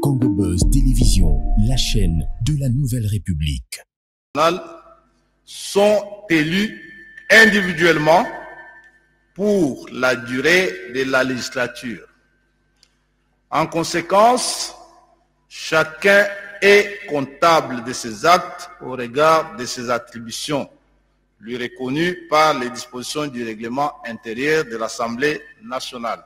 Congo Buzz Télévision, la chaîne de la Nouvelle République. Sont élus individuellement pour la durée de la législature. En conséquence, chacun est comptable de ses actes au regard de ses attributions, lui reconnues par les dispositions du règlement intérieur de l'Assemblée nationale.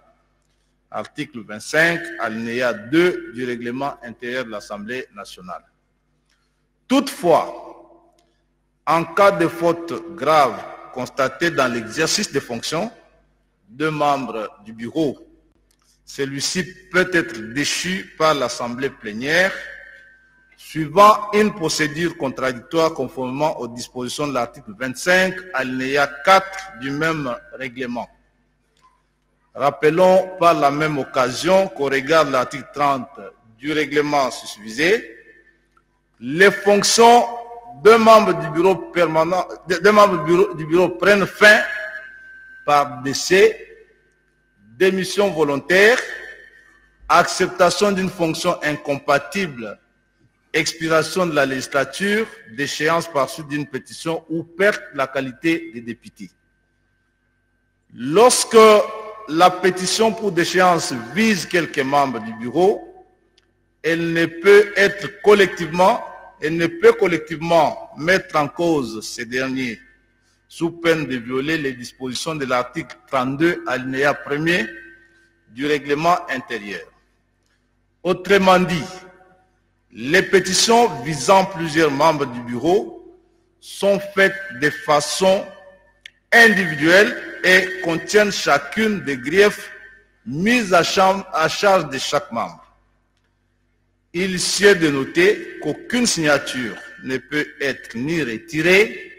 Article 25, alinéa 2 du règlement intérieur de l'Assemblée nationale. Toutefois, en cas de faute grave constatée dans l'exercice des fonctions de membres du bureau, celui-ci peut être déchu par l'Assemblée plénière suivant une procédure contradictoire conformément aux dispositions de l'article 25, alinéa 4 du même règlement. Rappelons par la même occasion qu'au regard de l'article 30 du règlement susvisé, les fonctions d'un membre du bureau permanent, du bureau prennent fin par décès, démission volontaire, acceptation d'une fonction incompatible, expiration de la législature, déchéance par suite d'une pétition ou perte de la qualité des députés. Lorsque la pétition pour déchéance vise quelques membres du bureau, elle ne peut collectivement mettre en cause ces derniers sous peine de violer les dispositions de l'article 32 alinéa 1er du règlement intérieur. Autrement dit, les pétitions visant plusieurs membres du bureau sont faites de façon individuelle et contiennent chacune des griefs mis à charge de chaque membre. Il sied de noter qu'aucune signature ne peut être ni retirée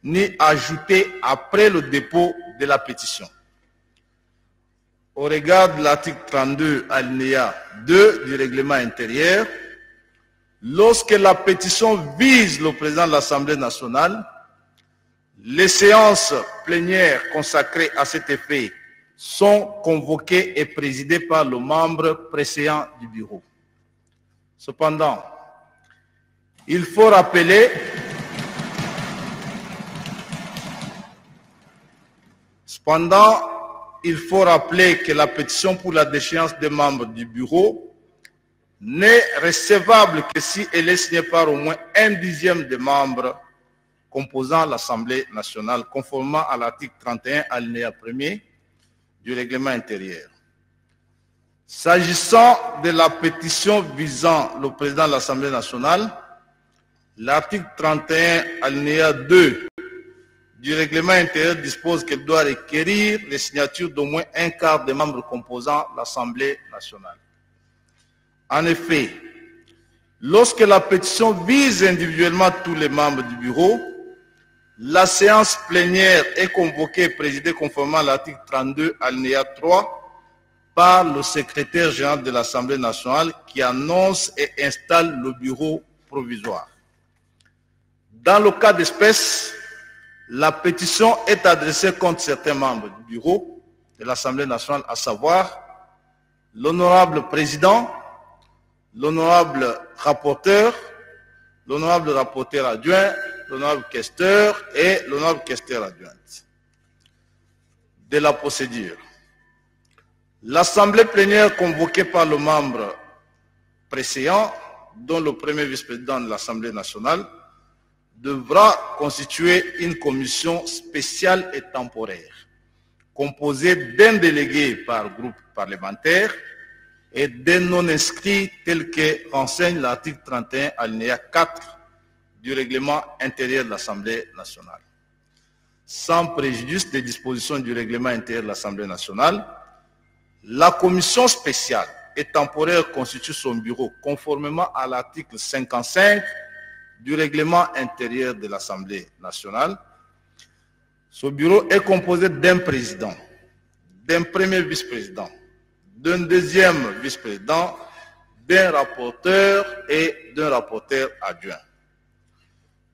ni ajoutée après le dépôt de la pétition. Au regard de l'article 32 alinéa 2 du règlement intérieur, lorsque la pétition vise le président de l'Assemblée nationale, les séances plénières consacrées à cet effet sont convoquées et présidées par le membre précédent du bureau. Cependant, il faut rappeler que la pétition pour la déchéance des membres du bureau n'est recevable que si elle est signée par au moins 1/10 des membres composant l'Assemblée nationale, conformément à l'article 31, alinéa 1er du règlement intérieur. S'agissant de la pétition visant le président de l'Assemblée nationale, l'article 31, alinéa 2 du règlement intérieur dispose qu'elle doit requérir les signatures d'au moins un quart des membres composant l'Assemblée nationale. En effet, lorsque la pétition vise individuellement tous les membres du bureau, la séance plénière est convoquée et présidée conformément à l'article 32, alinéa 3, par le secrétaire général de l'Assemblée nationale qui annonce et installe le bureau provisoire. Dans le cas d'espèce, la pétition est adressée contre certains membres du bureau de l'Assemblée nationale, à savoir l'honorable président, l'honorable rapporteur adjoint, l'honorable questeur et l'honorable questeur adjointe. De la procédure. L'Assemblée plénière convoquée par le membre précédent, dont le premier vice-président de l'Assemblée nationale, devra constituer une commission spéciale et temporaire, composée d'un délégué par groupe parlementaire et d'un non-inscrit tel que renseigne l'article 31, alinéa 4 du règlement intérieur de l'Assemblée nationale. Sans préjudice des dispositions du règlement intérieur de l'Assemblée nationale, la commission spéciale et temporaire constitue son bureau conformément à l'article 55 du règlement intérieur de l'Assemblée nationale. Ce bureau est composé d'un président, d'un premier vice-président, d'un deuxième vice-président, d'un rapporteur et d'un rapporteur adjoint.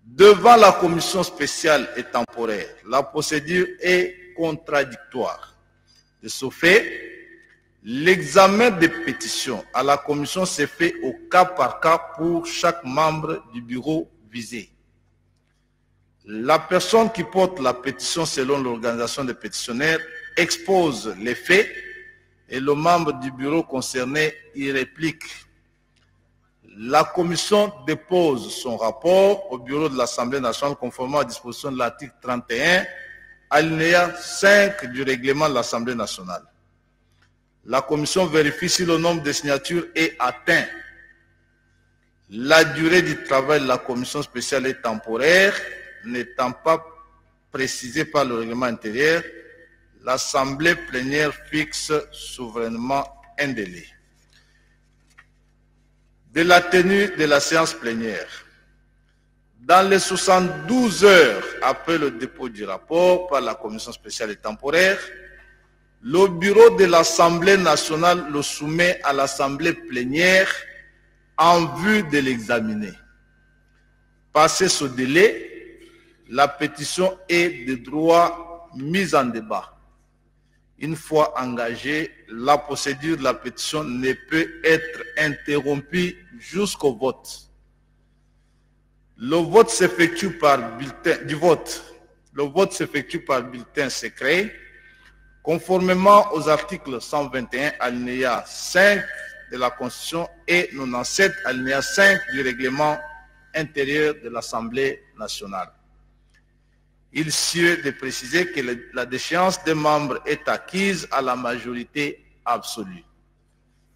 Devant la commission spéciale et temporaire, la procédure est contradictoire. De ce fait, L'examen des pétitions à la commission s'est fait au cas par cas pour chaque membre du bureau visé. La personne qui porte la pétition selon l'organisation des pétitionnaires expose les faits et le membre du bureau concerné y réplique. La commission dépose son rapport au bureau de l'Assemblée nationale conformément à la disposition de l'article 31, alinéa 5 du règlement de l'Assemblée nationale. La commission vérifie si le nombre de signatures est atteint. La durée du travail de la commission spéciale est temporaire, n'étant pas précisée par le règlement intérieur. L'Assemblée plénière fixe souverainement un délai. De la tenue de la séance plénière. Dans les 72 heures après le dépôt du rapport par la commission spéciale et temporaire, le bureau de l'Assemblée nationale le soumet à l'Assemblée plénière en vue de l'examiner. Passé ce délai, la pétition est de droit mise en débat. Une fois engagée, la procédure de la pétition ne peut être interrompue jusqu'au vote. Le vote s'effectue par bulletin secret, conformément aux articles 121 alinéa 5 de la Constitution et 97 alinéa 5 du règlement intérieur de l'Assemblée nationale. Il suffit de préciser que la déchéance des membres est acquise à la majorité absolue.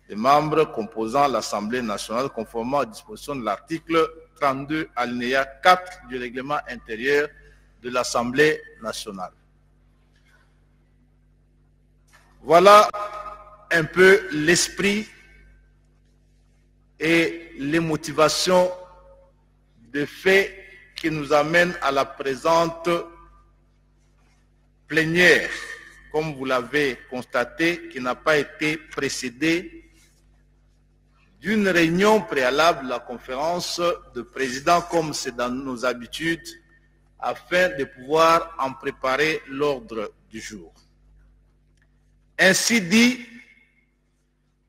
Les membres composant l'Assemblée nationale conformément aux dispositions de l'article 32 alinéa 4 du règlement intérieur de l'Assemblée nationale. Voilà un peu l'esprit et les motivations de fait qui nous amènent à la présente plénière, comme vous l'avez constaté, qui n'a pas été précédée d'une réunion préalable de la conférence de présidents, comme c'est dans nos habitudes, afin de pouvoir en préparer l'ordre du jour. Ainsi dit,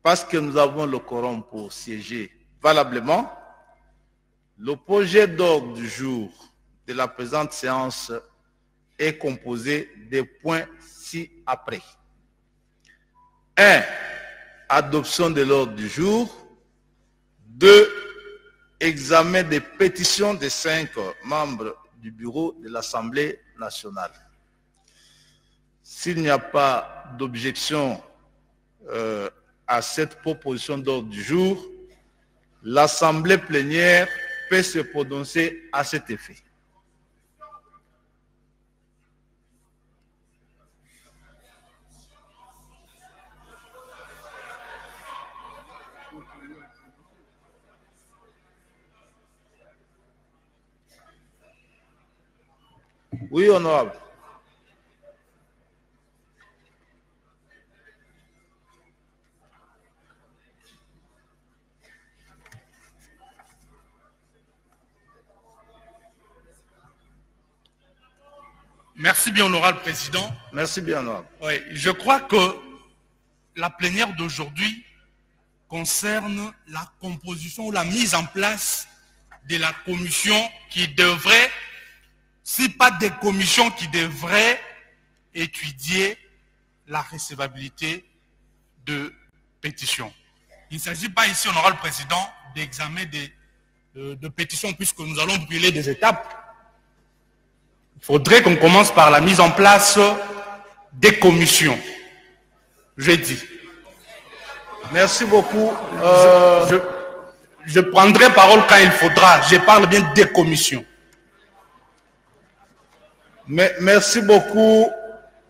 parce que nous avons le quorum pour siéger valablement, le projet d'ordre du jour de la présente séance est composé des points ci-après. 1. Adoption de l'ordre du jour. 2. Examen des pétitions des 5 membres du bureau de l'Assemblée nationale. S'il n'y a pas d'objection à cette proposition d'ordre du jour, l'Assemblée plénière peut se prononcer à cet effet. Oui, honorable. Merci bien, honorable président. Merci bien, honorable. Oui, je crois que la plénière d'aujourd'hui concerne la composition ou la mise en place de la commission qui devrait, si pas des commissions qui devraient étudier la recevabilité de pétitions. Il ne s'agit pas ici, honorable président, d'examen de pétitions puisque nous allons brûler des étapes. Il faudrait qu'on commence par la mise en place des commissions. Je dis. Merci beaucoup. Je prendrai parole quand il faudra. Je parle bien des commissions. Merci beaucoup,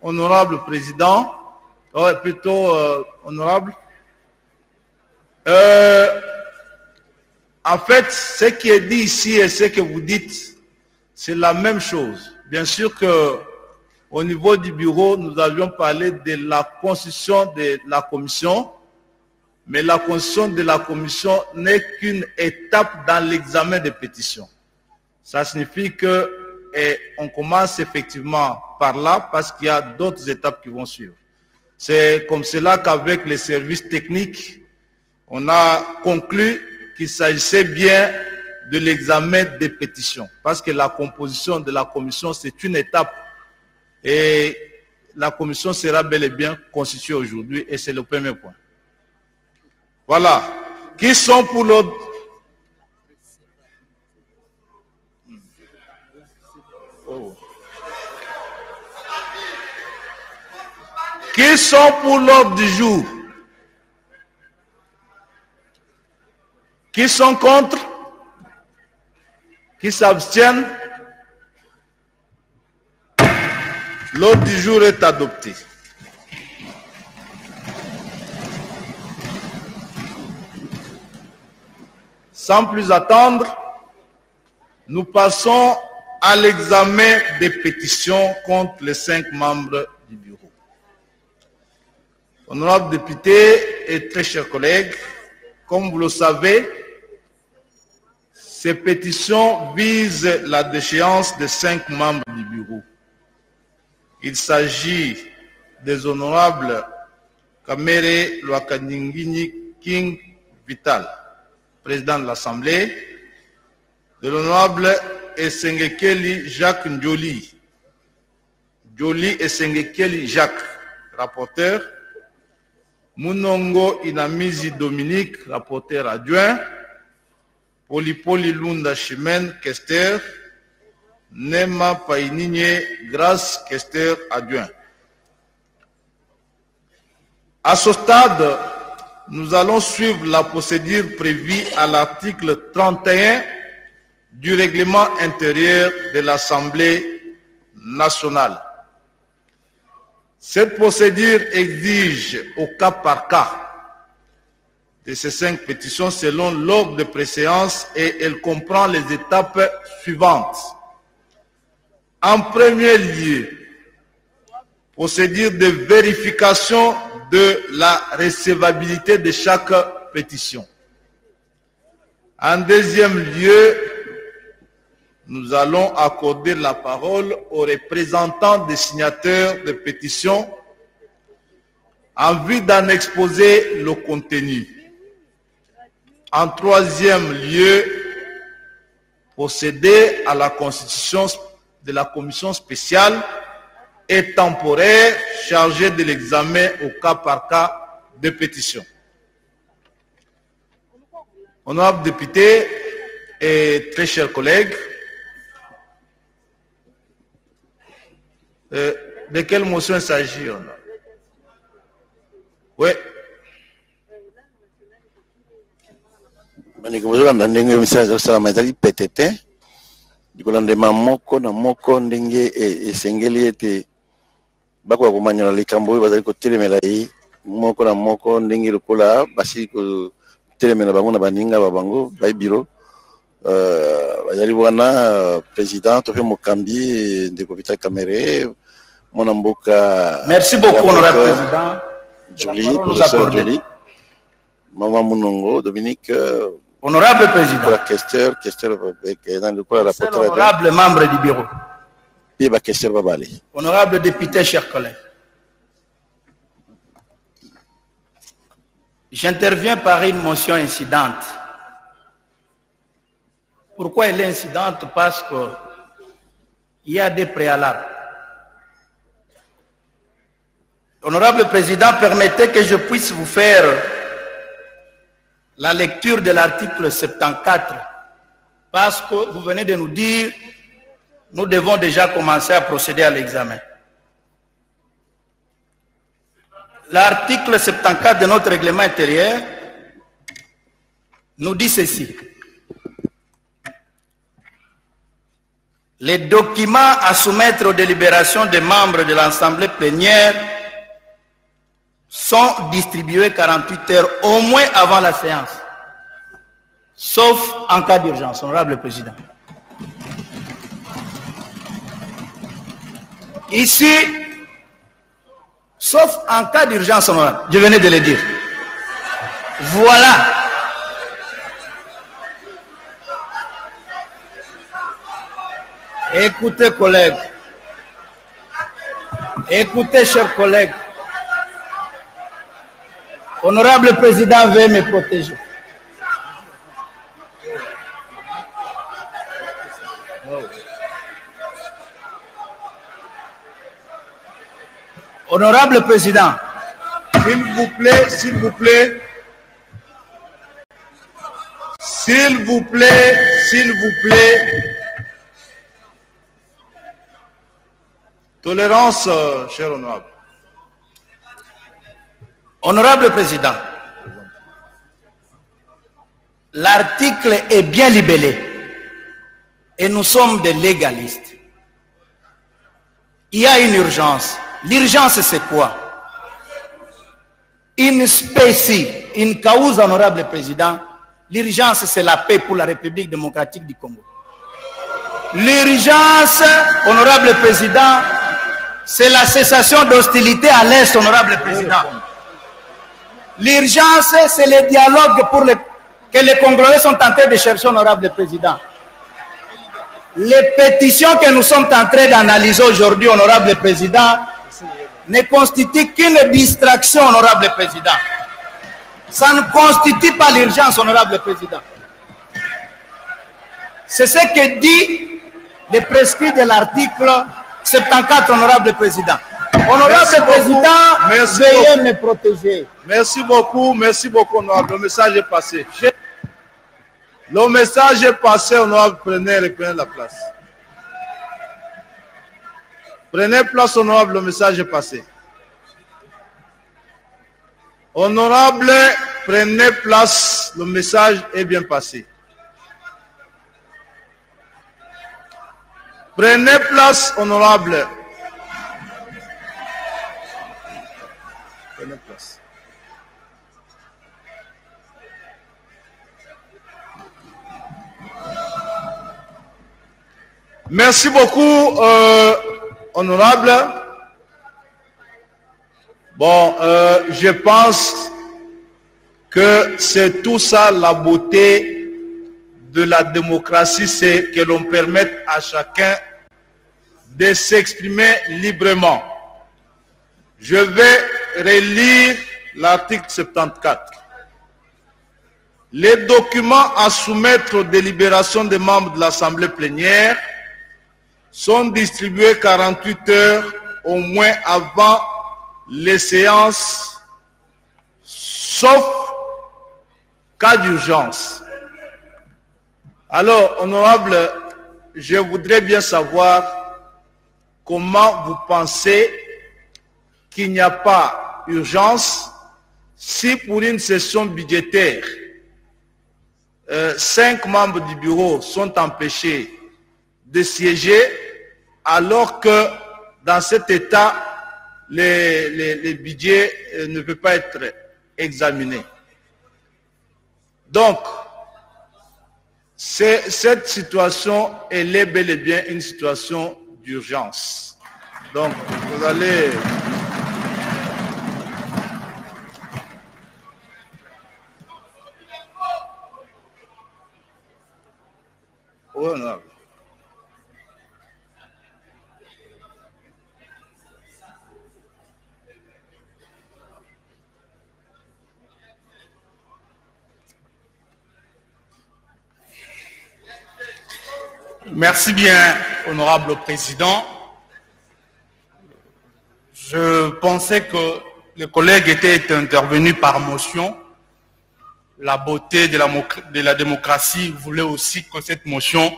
honorable président. Plutôt honorable. En fait, ce qui est dit ici et ce que vous dites, c'est la même chose. Bien sûr qu'au niveau du bureau, nous avions parlé de la constitution de la commission, mais la constitution de la commission n'est qu'une étape dans l'examen des pétitions. Ça signifie qu'on commence effectivement par là parce qu'il y a d'autres étapes qui vont suivre. C'est comme cela qu'avec les services techniques, on a conclu qu'il s'agissait bien de l'examen des pétitions. Parce que la composition de la commission, c'est une étape. Et la commission sera bel et bien constituée aujourd'hui. Et c'est le premier point. Voilà. Qui sont pour l'ordre? Qui sont pour l'ordre du jour? Qui sont contre? Qui s'abstiennent? L'ordre du jour est adopté. Sans plus attendre, nous passons à l'examen des pétitions contre les 5 membres du bureau. Honorables députés et très chers collègues, comme vous le savez, ces pétitions visent la déchéance des 5 membres du bureau. Il s'agit des honorables Kamere Lwakanyingini King Vital, président de l'Assemblée, de l'honorable Esengekeli Jacques Ndjoli, Ndjoli Esengekeli Jacques, rapporteur, Munongo Inamizi Dominique, rapporteur adjoint, Polipoli Lunda Chimène, questeur, Nema Painigne Grace, questeur adjoint. À ce stade, nous allons suivre la procédure prévue à l'article 31 du règlement intérieur de l'Assemblée nationale. Cette procédure exige au cas par cas de ces 5 pétitions selon l'ordre de préséance et elle comprend les étapes suivantes. En premier lieu, procédure de vérification de la recevabilité de chaque pétition. En deuxième lieu, nous allons accorder la parole aux représentants des signataires de pétitions en vue d'en exposer le contenu. En troisième lieu, procéder à la constitution de la commission spéciale et temporaire chargée de l'examen au cas par cas des pétitions. Honorables députés et très chers collègues, de quelle motion il s'agit? Oui. moko na moko ndenge esengeli ete bakwa komanyola likambo oyo bazali kotelemela ye moko na moko ndenge lokola basi kotelemela bango na baninga babango bai biro bazali wana président to pe mokambi ndeko Vital Kamere mona mboka. Merci beaucoup honorable président. Joli, professeur Joli, Maman Munongo, Dominique. Honorable président. Questeur, dans le quoi rapporteur. Honorable membre du bureau. Et ma question va aller. Honorable député, chers collègues. J'interviens par une motion incidente. Pourquoi elle est incidente? Parce qu'il y a des préalables. Honorable président, permettez que je puisse vous faire la lecture de l'article 74, parce que vous venez de nous dire nous devons déjà commencer à procéder à l'examen. L'article 74 de notre règlement intérieur nous dit ceci. Les documents à soumettre aux délibérations des membres de l'Assemblée plénière sont distribués 48 heures au moins avant la séance, sauf en cas d'urgence, honorable président. Ici, sauf en cas d'urgence, honorable, je venais de le dire. Voilà. Écoutez, collègues. Écoutez, chers collègues. Honorable Président, veuillez me protéger. Honorable Président. S'il vous plaît, s'il vous plaît. S'il vous plaît, s'il vous plaît. Tolérance, cher honorable. Honorable Président, l'article est bien libellé et nous sommes des légalistes. Il y a une urgence. L'urgence, c'est quoi? Une spécie, une cause, honorable Président. L'urgence, c'est la paix pour la République démocratique du Congo. L'urgence, honorable Président, c'est la cessation d'hostilité à l'Est, honorable Président. L'urgence, c'est le dialogue que les Congolais sont en train de chercher, honorable Président. Les pétitions que nous sommes en train d'analyser aujourd'hui, honorable Président, ne constituent qu'une distraction, honorable Président. Ça ne constitue pas l'urgence, honorable Président. C'est ce que dit le prescrit de l'article 74, honorable Président. Honorable Président, veuillez me protéger. Merci beaucoup, honorable. Le message est passé. Le message est passé, honorable. Prenez la place. Prenez place, honorable. Le message est passé. Honorable, prenez place. Le message est bien passé. Prenez place, honorable. Prenez place. Merci beaucoup, honorable. Bon, je pense que c'est tout ça la beauté de la démocratie, c'est que l'on permette à chacun de s'exprimer librement. Je vais relire l'article 74. Les documents à soumettre aux délibérations des membres de l'Assemblée plénière sont distribués 48 heures au moins avant les séances, sauf cas d'urgence. Alors, honorable, je voudrais bien savoir comment vous pensez qu'il n'y a pas urgence si pour une session budgétaire, 5 membres du bureau sont empêchés de siéger, alors que dans cet état, les budgets ne peuvent pas être examinés. Donc, cette situation, elle est bel et bien une situation d'urgence. Donc, vous allez... Oh, non. Merci bien, honorable président. Je pensais que les collègues étaient intervenus par motion. La beauté de la démocratie voulait aussi que cette motion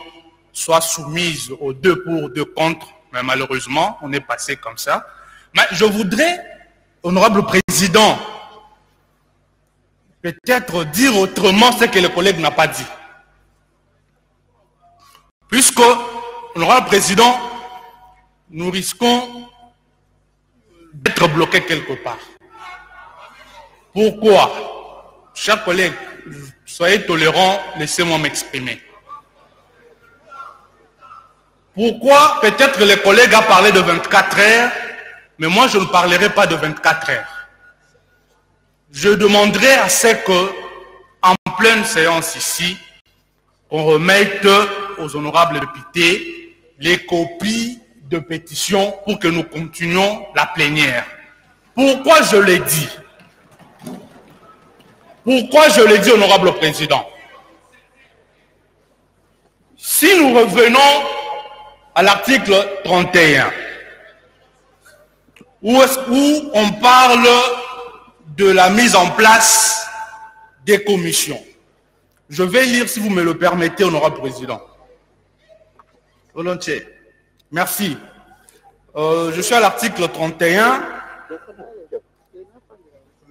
soit soumise aux 2 pour, 2 contre. Mais malheureusement, on est passé comme ça. Mais je voudrais, honorable président, peut-être dire autrement ce que le collègue n'a pas dit. Puisque, honorable président, nous risquons d'être bloqués quelque part. Pourquoi? Chers collègues, soyez tolérants, laissez-moi m'exprimer. Pourquoi? Peut-être que le collègue a parlé de 24 heures, mais moi je ne parlerai pas de 24 heures. Je demanderai à ce que, en pleine séance ici, on remette aux honorables députés les copies de pétitions pour que nous continuions la plénière. Pourquoi je l'ai dit? Pourquoi je le dis, honorable président? Si nous revenons à l'article 31, où on parle de la mise en place des commissions. Je vais lire, si vous me le permettez, honorable président. Volontiers. Merci. Je suis à l'article 31.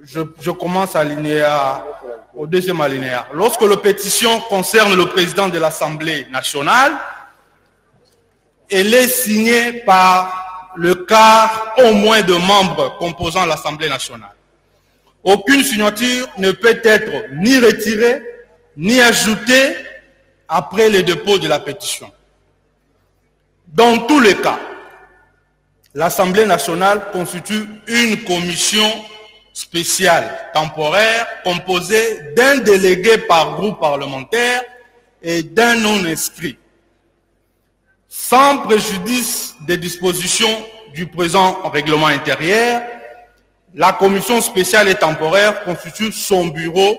Je commence au deuxième alinéa. Lorsque la pétition concerne le président de l'Assemblée nationale, elle est signée par le quart au moins de membres composant l'Assemblée nationale. Aucune signature ne peut être ni retirée, ni ajoutée après le dépôt de la pétition. Dans tous les cas, l'Assemblée nationale constitue une commission spéciale temporaire composée d'un délégué par groupe parlementaire et d'un non-inscrit. Sans préjudice des dispositions du présent règlement intérieur, la commission spéciale et temporaire constitue son bureau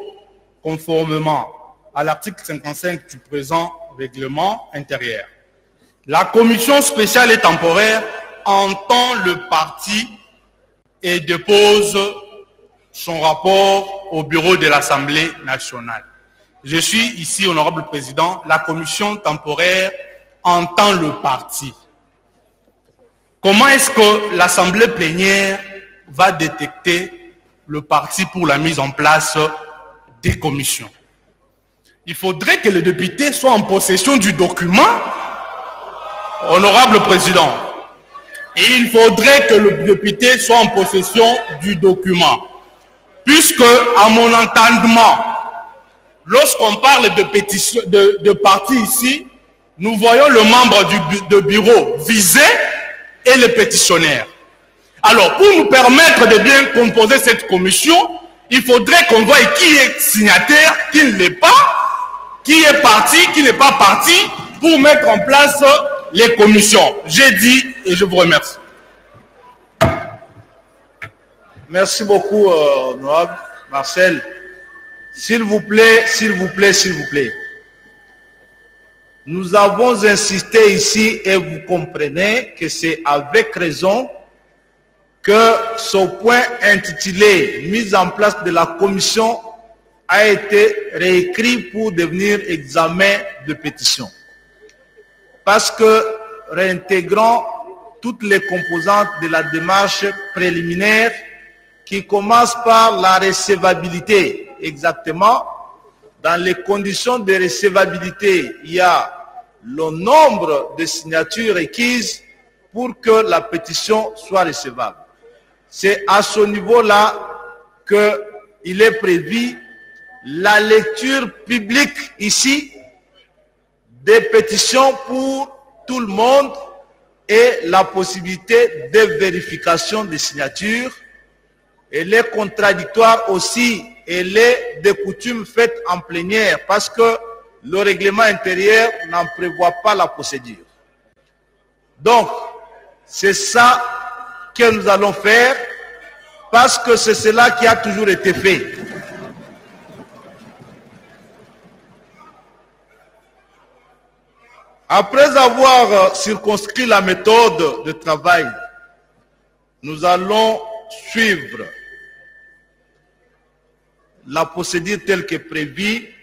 conformément à l'article 55 du présent règlement intérieur. La commission spéciale et temporaire entend le parti et dépose son rapport au bureau de l'Assemblée nationale. Je suis ici, honorable président, la commission temporaire entend le parti. Comment est-ce que l'Assemblée plénière va détecter le parti pour la mise en place des commissions? Il faudrait que le député soit en possession du document, honorable président. Et il faudrait que le député soit en possession du document. Puisque, à mon entendement, lorsqu'on parle de pétition, de parti ici, nous voyons le membre du bureau visé et le pétitionnaire. Alors, pour nous permettre de bien composer cette commission, il faudrait qu'on voie qui est signataire, qui ne l'est pas, qui est parti, qui n'est pas parti, pour mettre en place les commissions. J'ai dit et je vous remercie. Merci beaucoup, honorable Marcel. S'il vous plaît, s'il vous plaît, s'il vous plaît. Nous avons insisté ici et vous comprenez que c'est avec raison que ce point intitulé « Mise en place de la commission » a été réécrit pour devenir examen de pétition. Parce que réintégrant toutes les composantes de la démarche préliminaire qui commence par la recevabilité. Exactement, dans les conditions de recevabilité, il y a le nombre de signatures requises pour que la pétition soit recevable. C'est à ce niveau-là qu'il est prévu la lecture publique ici des pétitions pour tout le monde et la possibilité de vérification des signatures. Elle est contradictoire aussi, elle est de coutume faite en plénière parce que le règlement intérieur n'en prévoit pas la procédure. Donc, c'est ça que nous allons faire parce que c'est cela qui a toujours été fait. Après avoir circonscrit la méthode de travail, nous allons suivre la procédure telle que prévue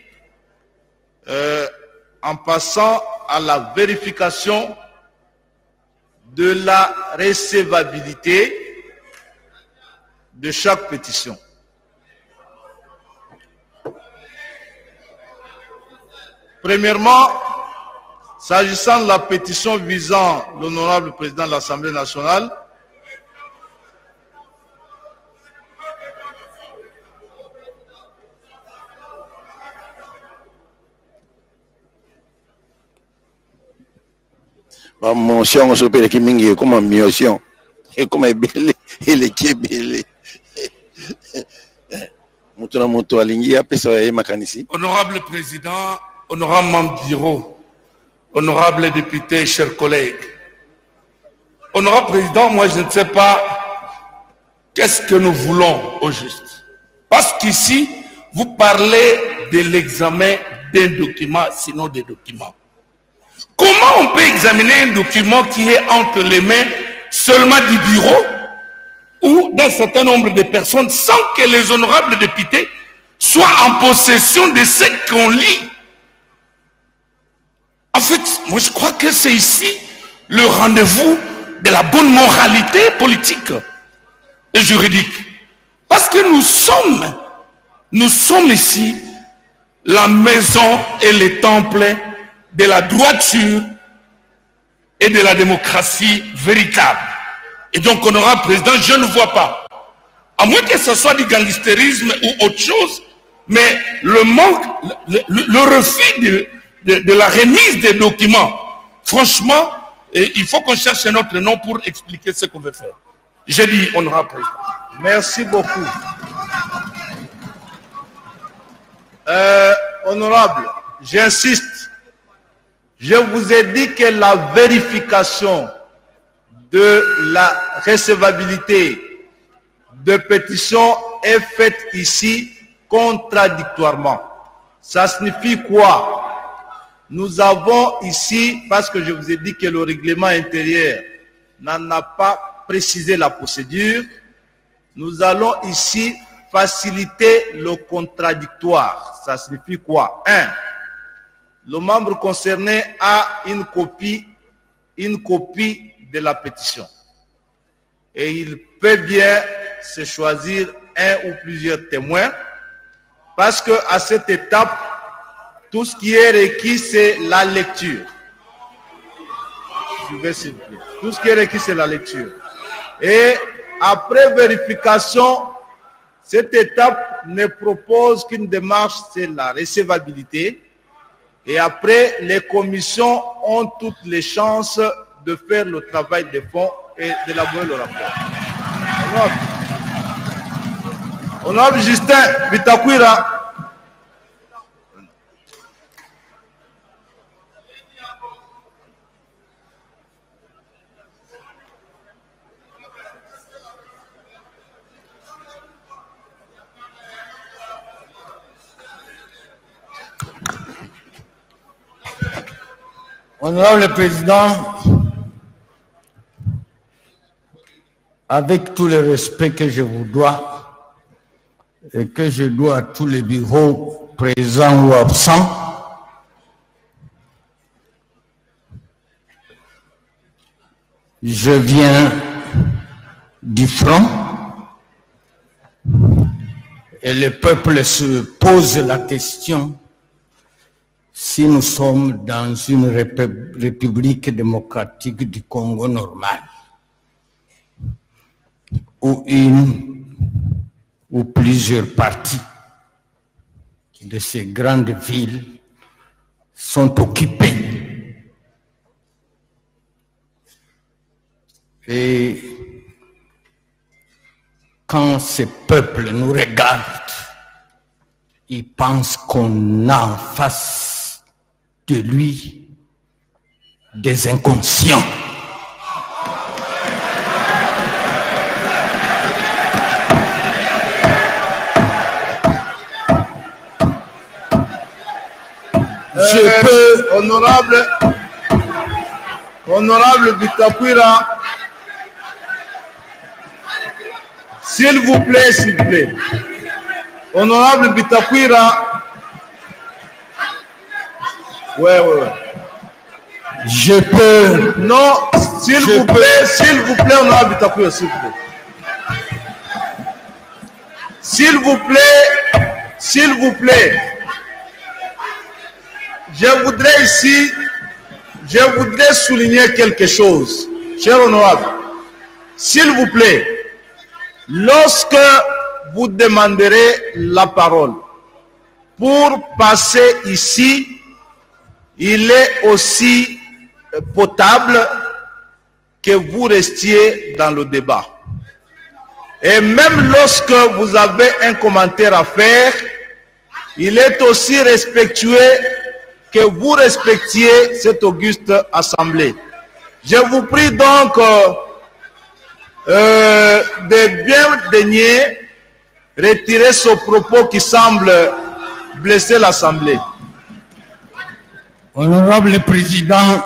en passant à la vérification de la recevabilité de chaque pétition. Premièrement, s'agissant de la pétition visant l'honorable président de l'Assemblée nationale, motion sopele ki mingi comme motion et comme ebele ele ki ebele mutu na mutu alingi apesa ye makanisi. Honorable président, honorable membre du bureau, honorable député, chers collègues. Honorable président, moi je ne sais pas qu'est-ce que nous voulons au juste. Parce qu'ici, vous parlez de l'examen d'un document, sinon des documents. Comment on peut examiner un document qui est entre les mains seulement du bureau ou d'un certain nombre de personnes sans que les honorables députés soient en possession de ce qu'on lit? En fait, moi je crois que c'est ici le rendez-vous de la bonne moralité politique et juridique. Parce que nous sommes ici la maison et le temple de la droiture et de la démocratie véritable. Et donc, honorable président, je ne vois pas, à moins que ce soit du gangstérisme ou autre chose, mais le manque, le refus de la remise des documents, franchement, il faut qu'on cherche un autre nom pour expliquer ce qu'on veut faire. J'ai dit, honorable président. Merci beaucoup. Honorable, j'insiste. Je vous ai dit que la vérification de la recevabilité de pétitions est faite ici contradictoirement. Ça signifie quoi? Nous avons ici, parce que je vous ai dit que le règlement intérieur n'en a pas précisé la procédure, nous allons ici faciliter le contradictoire. Ça signifie quoi? 1. Le membre concerné a une copie de la pétition. Et il peut bien se choisir un ou plusieurs témoins, parce que à cette étape, tout ce qui est requis, c'est la lecture. Suivez s'il vous plaît. Tout ce qui est requis, c'est la lecture. Et après vérification, cette étape ne propose qu'une démarche, c'est la recevabilité. Et après, les commissions ont toutes les chances de faire le travail de fond et d'élaborer le rapport. Honorable Justin Bitakwira. Honorable le Président, avec tout le respect que je vous dois et que je dois à tous les bureaux présents ou absents, je viens du front et le peuple se pose la question si nous sommes dans une république démocratique du Congo normal, où une ou plusieurs parties de ces grandes villes sont occupées. Et quand ces peuples nous regardent, ils pensent qu'on a en face de lui des inconscients. Je peux, honorable Bitakwira, s'il vous plaît, honorable Bitakwira. Ouais. Je peux. Non, s'il vous plaît, honorable Bitakwira, s'il vous plaît. S'il vous plaît. Je voudrais souligner quelque chose, cher honorable. S'il vous plaît, lorsque vous demanderez la parole, pour passer ici, il est aussi potable que vous restiez dans le débat. Et même lorsque vous avez un commentaire à faire, il est aussi respectueux que vous respectiez cette auguste assemblée. Je vous prie donc de bien daigner retirer ce propos qui semble blesser l'Assemblée. Honorable Président,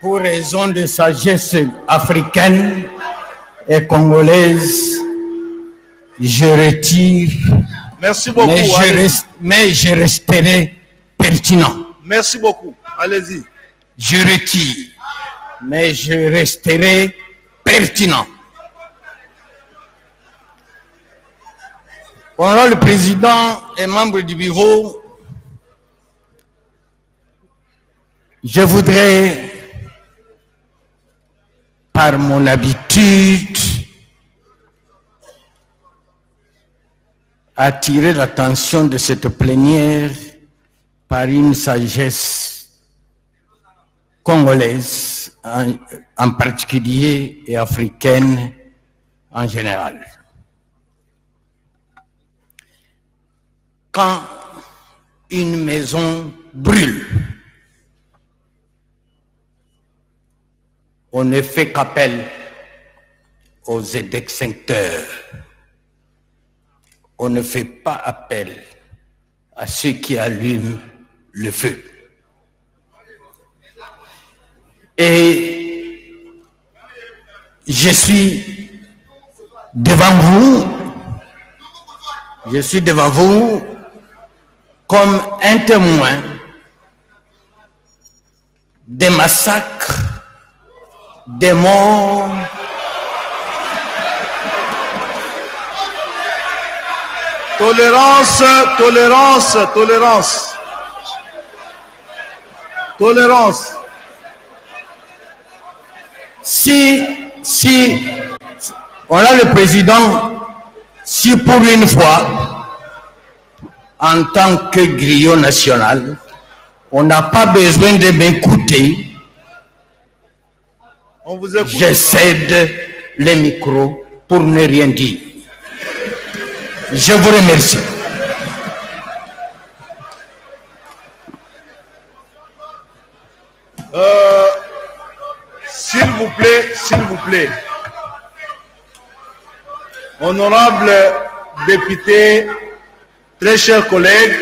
pour raison de sagesse africaine et congolaise, je retire. Merci beaucoup. Mais je resterai pertinent. Merci beaucoup. Allez-y. Je retire, mais je resterai pertinent. Honorable Président et membres du bureau, je voudrais, par mon habitude, attirer l'attention de cette plénière par une sagesse congolaise en particulier et africaine en général. Quand une maison brûle, on ne fait qu'appel aux extincteurs. On ne fait pas appel à ceux qui allument le feu. Et je suis devant vous comme un témoin des massacres, des morts, tolérance, tolérance, tolérance. Tolérance. Si on a le président, si pour une fois, en tant que griot national, on n'a pas besoin de m'écouter, je cède les micros pour ne rien dire. Je vous remercie. S'il vous plaît, honorable député, très chers collègues,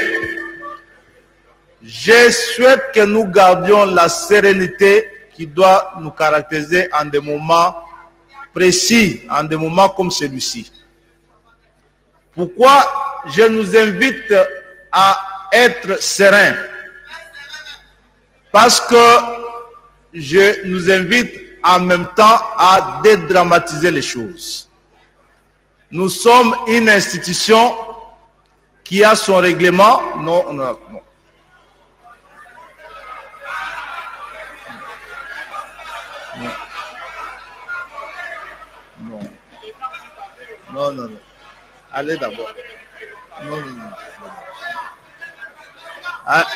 je souhaite que nous gardions la sérénité qui doit nous caractériser en des moments précis, en des moments comme celui-ci. Pourquoi je nous invite à être sereins? Parce que je nous invite en même temps à dédramatiser les choses. Nous sommes une institution qui a son règlement. Non. Allez d'abord. Non.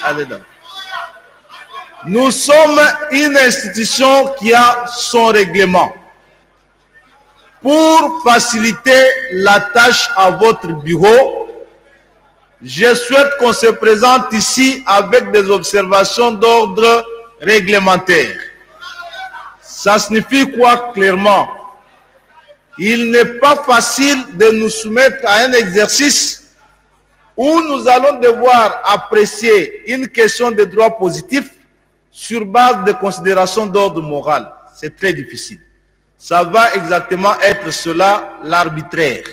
Allez d'abord. Nous sommes une institution qui a son règlement. Pour faciliter la tâche à votre bureau, je souhaite qu'on se présente ici avec des observations d'ordre réglementaire. Ça signifie quoi clairement? Il n'est pas facile de nous soumettre à un exercice où nous allons devoir apprécier une question de droit positif sur base de considérations d'ordre moral. C'est très difficile. Ça va exactement être cela, l'arbitraire.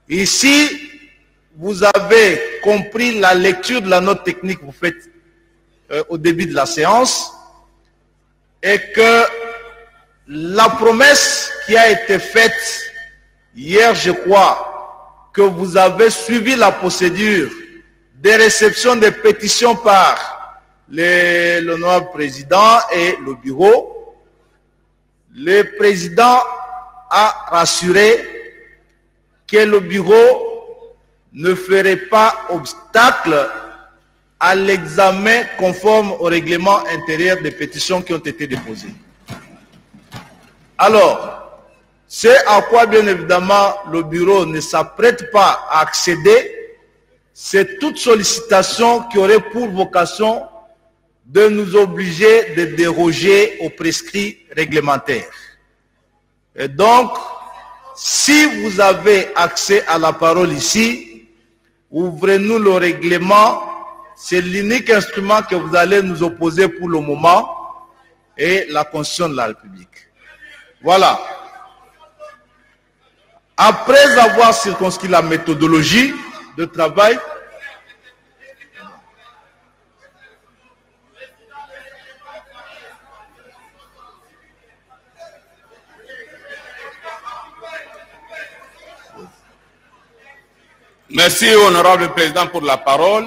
Ici, vous avez compris la lecture de la note technique que vous faites au début de la séance et que la promesse qui a été faite hier, je crois, que vous avez suivi la procédure de réception des pétitions par l'honorable président et le bureau. Le président a rassuré que le bureau ne ferait pas obstacle à l'examen conforme au règlement intérieur des pétitions qui ont été déposées. Alors, c'est à quoi bien évidemment le bureau ne s'apprête pas à accéder, c'est toute sollicitation qui aurait pour vocation de nous obliger de déroger aux prescrits réglementaires. Et donc, si vous avez accès à la parole ici, ouvrez-nous le règlement. C'est l'unique instrument que vous allez nous opposer pour le moment et la Constitution de la République. Voilà. Après avoir circonscrit la méthodologie de travail, merci, honorable président, pour la parole.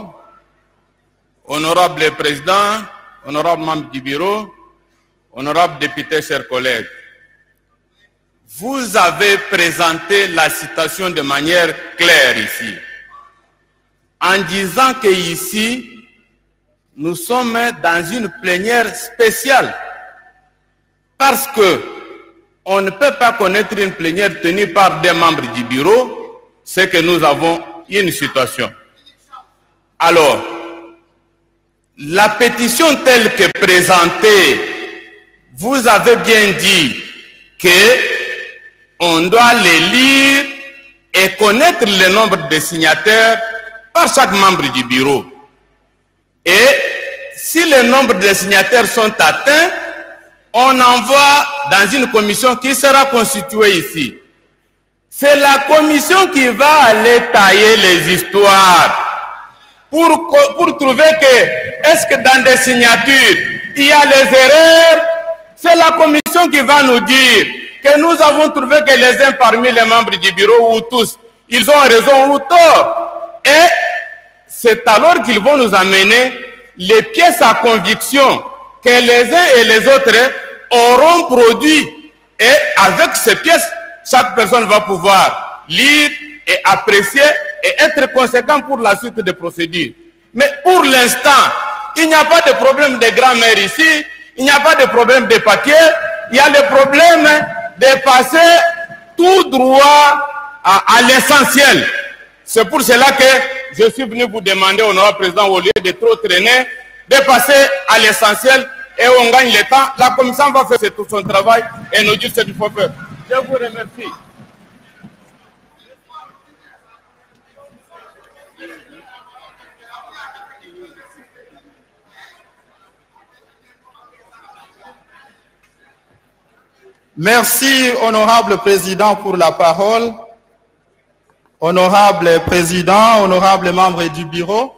Honorable président, honorable membre du bureau, honorable député, chers collègues. Vous avez présenté la situation de manière claire ici, en disant que ici, nous sommes dans une plénière spéciale, parce que on ne peut pas connaître une plénière tenue par des membres du bureau, c'est que nous avons une situation. Alors, la pétition telle que présentée, vous avez bien dit que on doit les lire et connaître le nombre de signataires par chaque membre du bureau. Et si le nombre de signataires sont atteints, on envoie dans une commission qui sera constituée ici. C'est la commission qui va aller tailler les histoires pour trouver que, est-ce que dans des signatures, il y a les erreurs? C'est la commission qui va nous dire que nous avons trouvé que les uns parmi les membres du bureau, ou tous, ils ont raison ou tort. Et c'est alors qu'ils vont nous amener les pièces à conviction que les uns et les autres auront produit. Et avec ces pièces, chaque personne va pouvoir lire et apprécier et être conséquent pour la suite des procédures. Mais pour l'instant, il n'y a pas de problème de grammaire ici, il n'y a pas de problème de papier, il y a le problème de passer tout droit à l'essentiel. C'est pour cela que je suis venu vous demander, honorable président, au lieu de trop traîner, de passer à l'essentiel et on gagne le temps. La commission va faire tout son travail et nous dire ce qu'il faut faire. Je vous remercie. Merci, honorable président, pour la parole. Honorable président, honorable membre du bureau,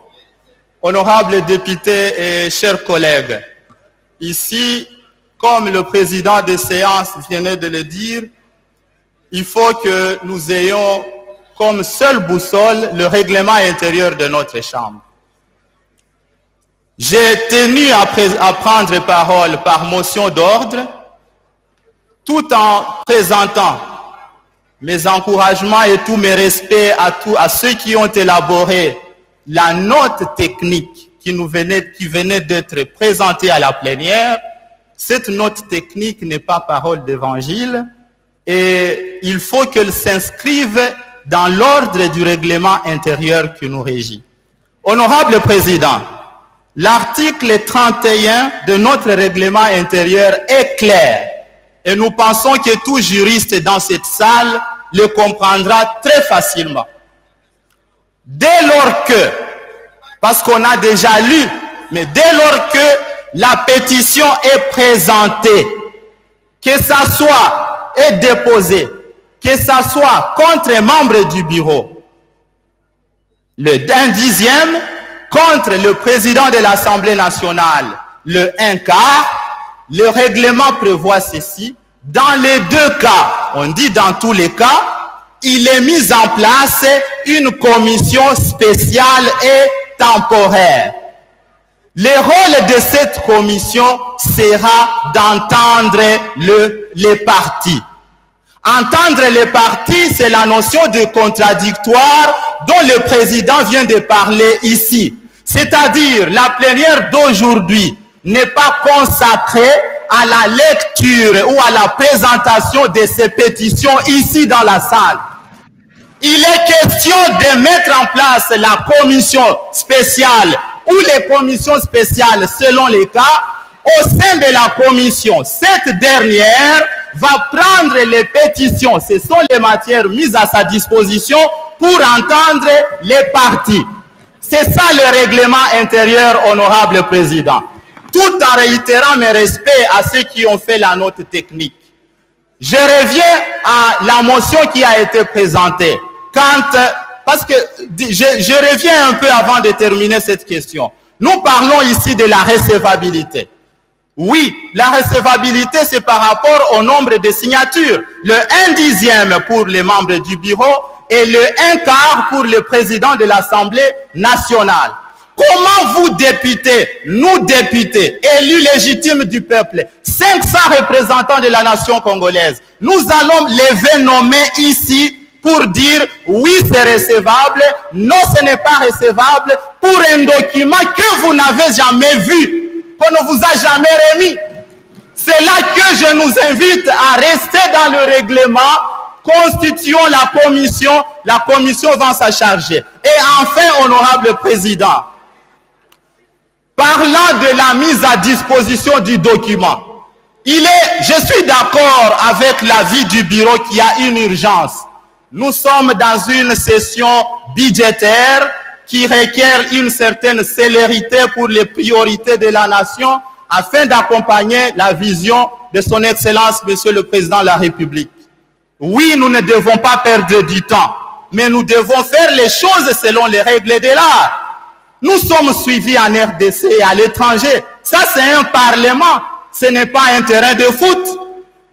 honorable député et chers collègues. Ici, comme le président des séances venait de le dire, il faut que nous ayons comme seule boussole le règlement intérieur de notre chambre. J'ai tenu à prendre parole par motion d'ordre, tout en présentant mes encouragements et tous mes respects à ceux qui ont élaboré la note technique qui venait d'être présentée à la plénière. Cette note technique n'est pas parole d'évangile et il faut qu'elle s'inscrive dans l'ordre du règlement intérieur qui nous régit. Honorable président, l'article 31 de notre règlement intérieur est clair. Et nous pensons que tout juriste dans cette salle le comprendra très facilement. Dès lors que, parce qu'on a déjà lu, mais dès lors que la pétition est présentée, que ça soit est déposée, que ça soit contre un membre du bureau, un dixième contre le président de l'Assemblée nationale, le 1/4, le règlement prévoit ceci. Dans les deux cas, on dit dans tous les cas, il est mis en place une commission spéciale et temporaire. Le rôle de cette commission sera d'entendre les partis. Entendre les partis, c'est la notion de contradictoire dont le président vient de parler ici. C'est-à-dire, la plénière d'aujourd'hui n'est pas consacrée à la lecture ou à la présentation de ces pétitions ici dans la salle. Il est question de mettre en place la commission spéciale ou les commissions spéciales selon les cas au sein de la commission. Cette dernière va prendre les pétitions. Ce sont les matières mises à sa disposition pour entendre les partis. C'est ça le règlement intérieur, honorable président. Tout en réitérant mes respects à ceux qui ont fait la note technique. Je reviens à la motion qui a été présentée. Parce que je reviens un peu avant de terminer cette question. Nous parlons ici de la recevabilité. Oui, la recevabilité, c'est par rapport au nombre de signatures. Le 1/10 pour les membres du bureau et le 1/4 pour le président de l'Assemblée nationale. Comment vous, députés, nous, députés, élus légitimes du peuple, 500 représentants de la nation congolaise, nous allons les nommer ici pour dire oui, c'est recevable, non, ce n'est pas recevable, pour un document que vous n'avez jamais vu, qu'on ne vous a jamais remis. C'est là que je nous invite à rester dans le règlement, constituons la commission va s'en charger. Et enfin, honorable président, parlant de la mise à disposition du document, je suis d'accord avec l'avis du bureau qu'il y a une urgence. Nous sommes dans une session budgétaire qui requiert une certaine célérité pour les priorités de la nation afin d'accompagner la vision de son Excellence, Monsieur le Président de la République. Oui, nous ne devons pas perdre du temps, mais nous devons faire les choses selon les règles de l'art. Nous sommes suivis en RDC et à l'étranger. Ça, c'est un parlement. Ce n'est pas un terrain de foot.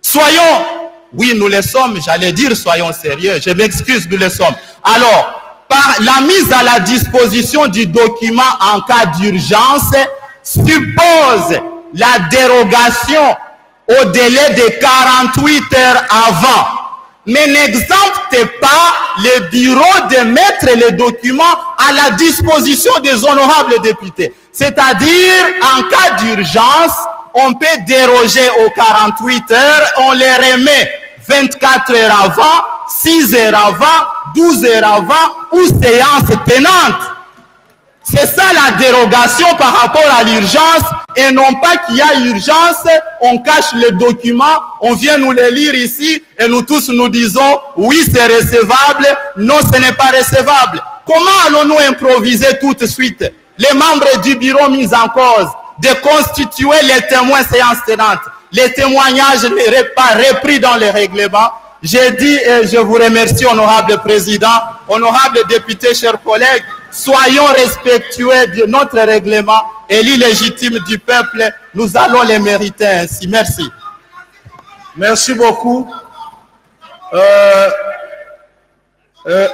Soyons, oui, nous le sommes, j'allais dire soyons sérieux. Je m'excuse, nous le sommes. Alors, par la mise à la disposition du document en cas d'urgence, suppose la dérogation au délai de 48 heures avant. Mais n'exempte pas le bureau de mettre les documents à la disposition des honorables députés. C'est-à-dire, en cas d'urgence, on peut déroger aux 48 heures, on les remet 24 heures avant, 6 heures avant, 12 heures avant, ou séance tenante. C'est ça la dérogation par rapport à l'urgence, et non pas qu'il y a urgence, on cache les documents, on vient nous les lire ici, et nous tous nous disons, oui c'est recevable, non ce n'est pas recevable. Comment allons-nous improviser tout de suite? Les membres du bureau mis en cause, de constituer les témoins séance tenante, les témoignages pas repris dans les règlements. J'ai dit, et je vous remercie, honorable président, honorable député, chers collègues, soyons respectueux de notre règlement, élus légitimes du peuple, nous allons les mériter ainsi. Merci. Merci beaucoup.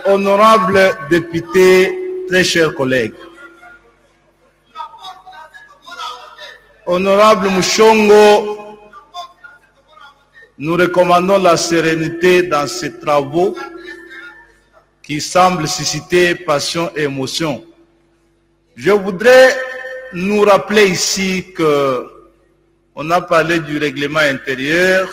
Honorable député, très chers collègues. Honorable Mouchongo, nous recommandons la sérénité dans ces travaux qui semblent susciter passion et émotion. Je voudrais nous rappeler ici que on a parlé du règlement intérieur.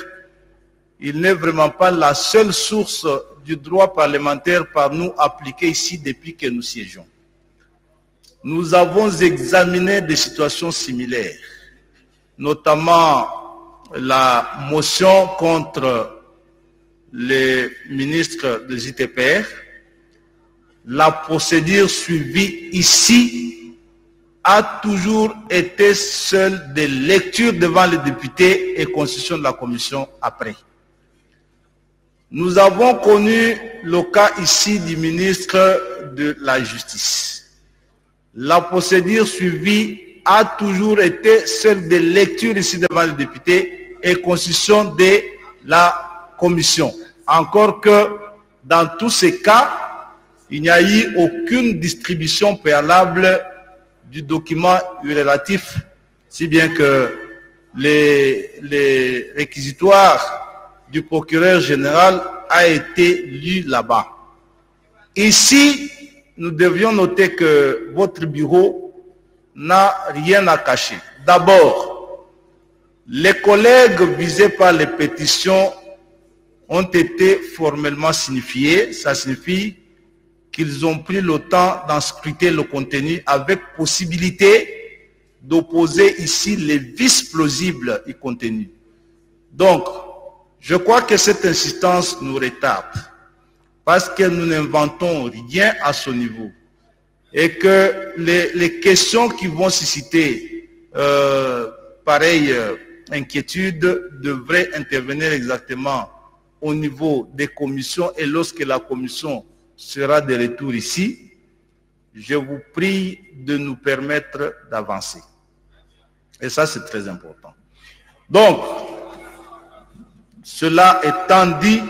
Il n'est vraiment pas la seule source du droit parlementaire par nous appliqué ici depuis que nous siégeons. Nous avons examiné des situations similaires, notamment la motion contre les ministres de JTPR. La procédure suivie ici a toujours été celle de lecture devant les députés et constitution de la commission après. Nous avons connu le cas ici du ministre de la Justice. La procédure suivie a toujours été celle de lecture ici devant les députés et constitution de la commission. Encore que dans tous ces cas, il n'y a eu aucune distribution préalable du document relatif, si bien que les réquisitoires du procureur général a été lu là-bas. Ici, nous devions noter que votre bureau n'a rien à cacher. D'abord, les collègues visés par les pétitions ont été formellement signifiés. Ça signifie qu'ils ont pris le temps d'en scruter le contenu avec possibilité d'opposer ici les vices plausibles du contenu. Donc, Je crois que cette insistance nous retarde parce que nous n'inventons rien à ce niveau et que les questions qui vont susciter pareille inquiétude devraient intervenir exactement au niveau des commissions et lorsque la commission sera de retour ici, je vous prie de nous permettre d'avancer. Et ça, c'est très important. Donc, cela étant dit,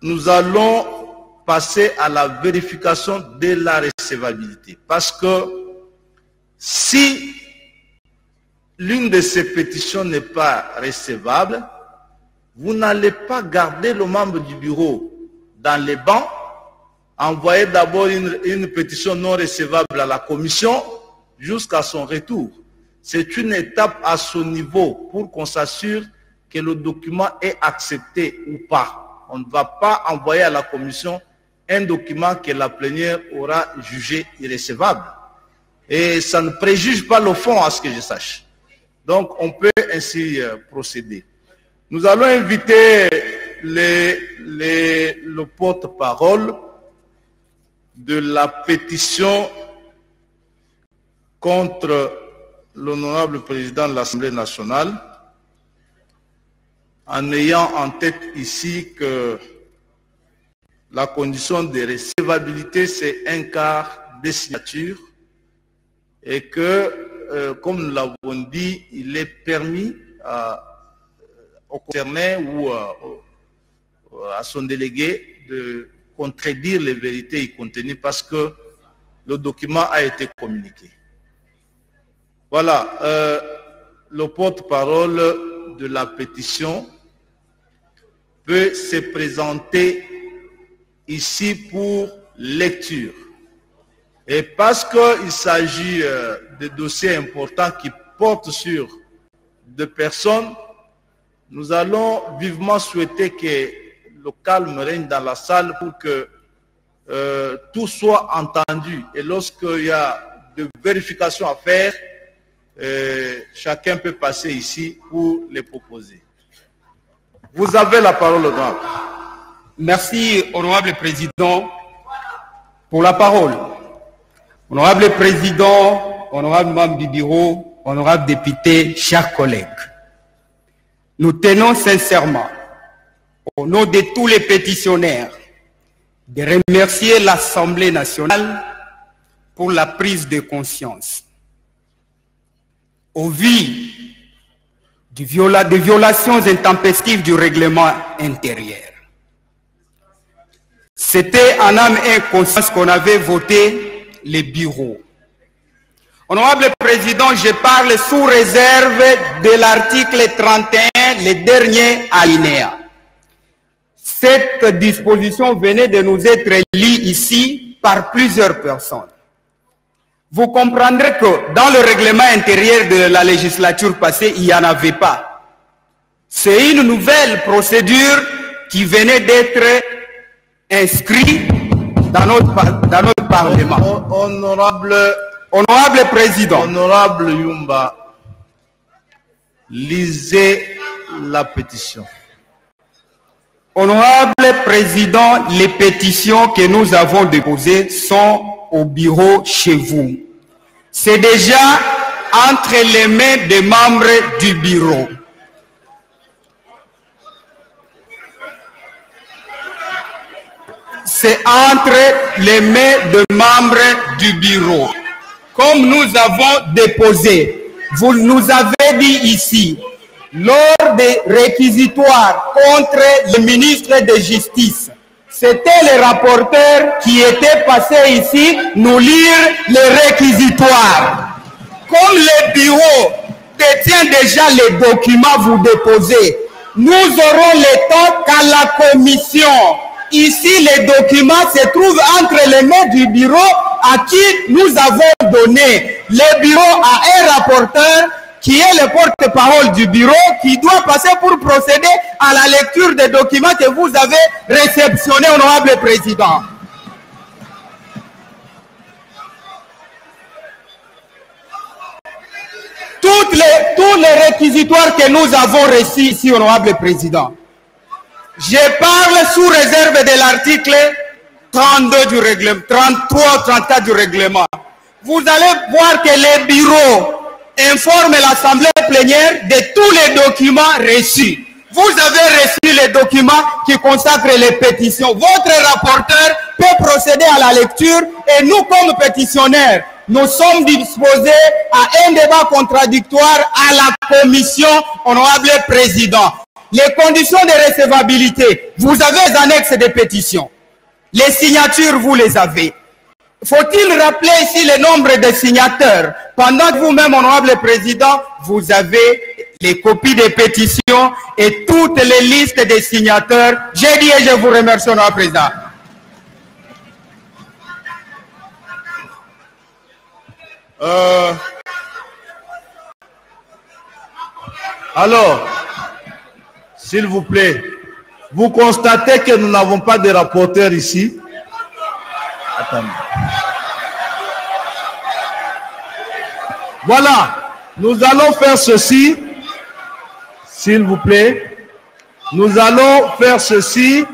nous allons passer à la vérification de la recevabilité. Parce que si l'une de ces pétitions n'est pas recevable, vous n'allez pas garder le membre du bureau dans les bancs, envoyer d'abord une pétition non recevable à la commission jusqu'à son retour. C'est une étape à ce niveau pour qu'on s'assure que le document est accepté ou pas. On ne va pas envoyer à la commission un document que la plénière aura jugé irrecevable. Et ça ne préjuge pas le fond à ce que je sache. Donc on peut ainsi procéder. Nous allons inviter le porte-parole de la pétition contre l'honorable président de l'Assemblée nationale, en ayant en tête ici que la condition de recevabilité, c'est un quart des signatures et que, comme nous l'avons dit, il est permis au concerné ou à son délégué de contredire les vérités y contenues parce que le document a été communiqué. Voilà, le porte-parole de la pétition peut se présenter ici pour lecture. Et parce qu'il s'agit de dossiers importants qui portent sur deux personnes, nous allons vivement souhaiter que le calme règne dans la salle pour que tout soit entendu. Et lorsqu'il y a de vérifications à faire, chacun peut passer ici pour les proposer. Vous avez la parole, honorable. Merci, honorable président, pour la parole. Honorable président, honorable membre du bureau, honorable député, chers collègues. Nous tenons sincèrement, au nom de tous les pétitionnaires, de remercier l'Assemblée nationale pour la prise de conscience. Au vu des violations intempestives du règlement intérieur. C'était en âme et conscience qu'on avait voté les bureaux. Honorable Président, je parle sous réserve de l'article 31, le dernier alinéa. Cette disposition venait de nous être lue ici par plusieurs personnes. Vous comprendrez que dans le règlement intérieur de la législature passée, il n'y en avait pas. C'est une nouvelle procédure qui venait d'être inscrite dans notre Parlement. Honorable Président. Honorable Yumba, lisez la pétition. Honorable Président, les pétitions que nous avons déposées sont au bureau chez vous. C'est déjà entre les mains des membres du bureau. C'est entre les mains des membres du bureau. Comme nous avons déposé, vous nous avez dit ici, lors des réquisitoires contre le ministre de Justice, c'était les rapporteurs qui étaient passés ici nous lire les réquisitoires. Comme le bureau détient déjà les documents vous déposez, nous aurons le temps qu'à la commission. Ici, les documents se trouvent entre les mains du bureau à qui nous avons donné. Le bureau a un rapporteur qui est le porte-parole du bureau qui doit passer pour procéder à la lecture des documents que vous avez réceptionnés, honorable président. Tout tous les réquisitoires que nous avons reçus ici, honorable président. Je parle sous réserve de l'article 32 du règlement, 33 ou 34 du règlement. Vous allez voir que les bureaux informent l'Assemblée plénière de tous les documents reçus. Vous avez reçu les documents qui consacrent les pétitions. Votre rapporteur peut procéder à la lecture et nous, comme pétitionnaires, nous sommes disposés à un débat contradictoire à la commission, honorable président. Les conditions de recevabilité, vous avez les annexes des pétitions. Les signatures, vous les avez. Faut-il rappeler ici le nombre de signataires? Pendant que vous-même, honorable président, vous avez les copies des pétitions et toutes les listes des signataires. J'ai dit et je vous remercie, honorable président. Alors, s'il vous plaît, vous constatez que nous n'avons pas de rapporteur ici. Attendez. Voilà, nous allons faire ceci, s'il vous plaît. Nous allons faire ceci.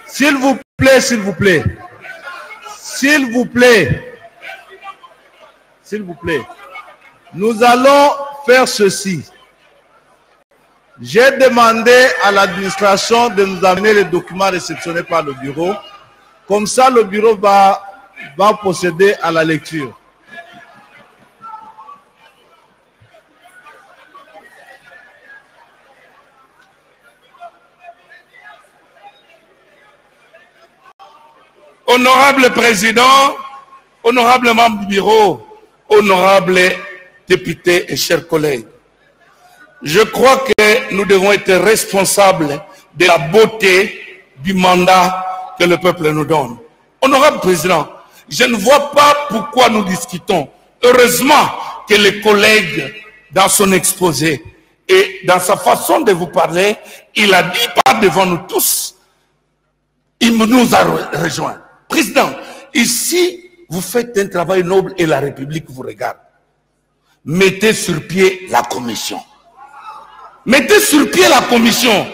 S'il vous plaît, s'il vous plaît. S'il vous plaît. S'il vous plaît. Nous allons faire ceci. J'ai demandé à l'administration de nous amener les documents réceptionnés par le bureau. Comme ça, le bureau va procéder à la lecture. Honorable président, honorable membre du bureau, honorable députés et chers collègues, je crois que nous devons être responsables de la beauté du mandat que le peuple nous donne. Honorable président, je ne vois pas pourquoi nous discutons. Heureusement que les collègues, dans son exposé et dans sa façon de vous parler, il a dit par devant nous tous, il nous a rejoints. Président, ici, vous faites un travail noble et la République vous regarde. Mettez sur pied la commission. Mettez sur pied la commission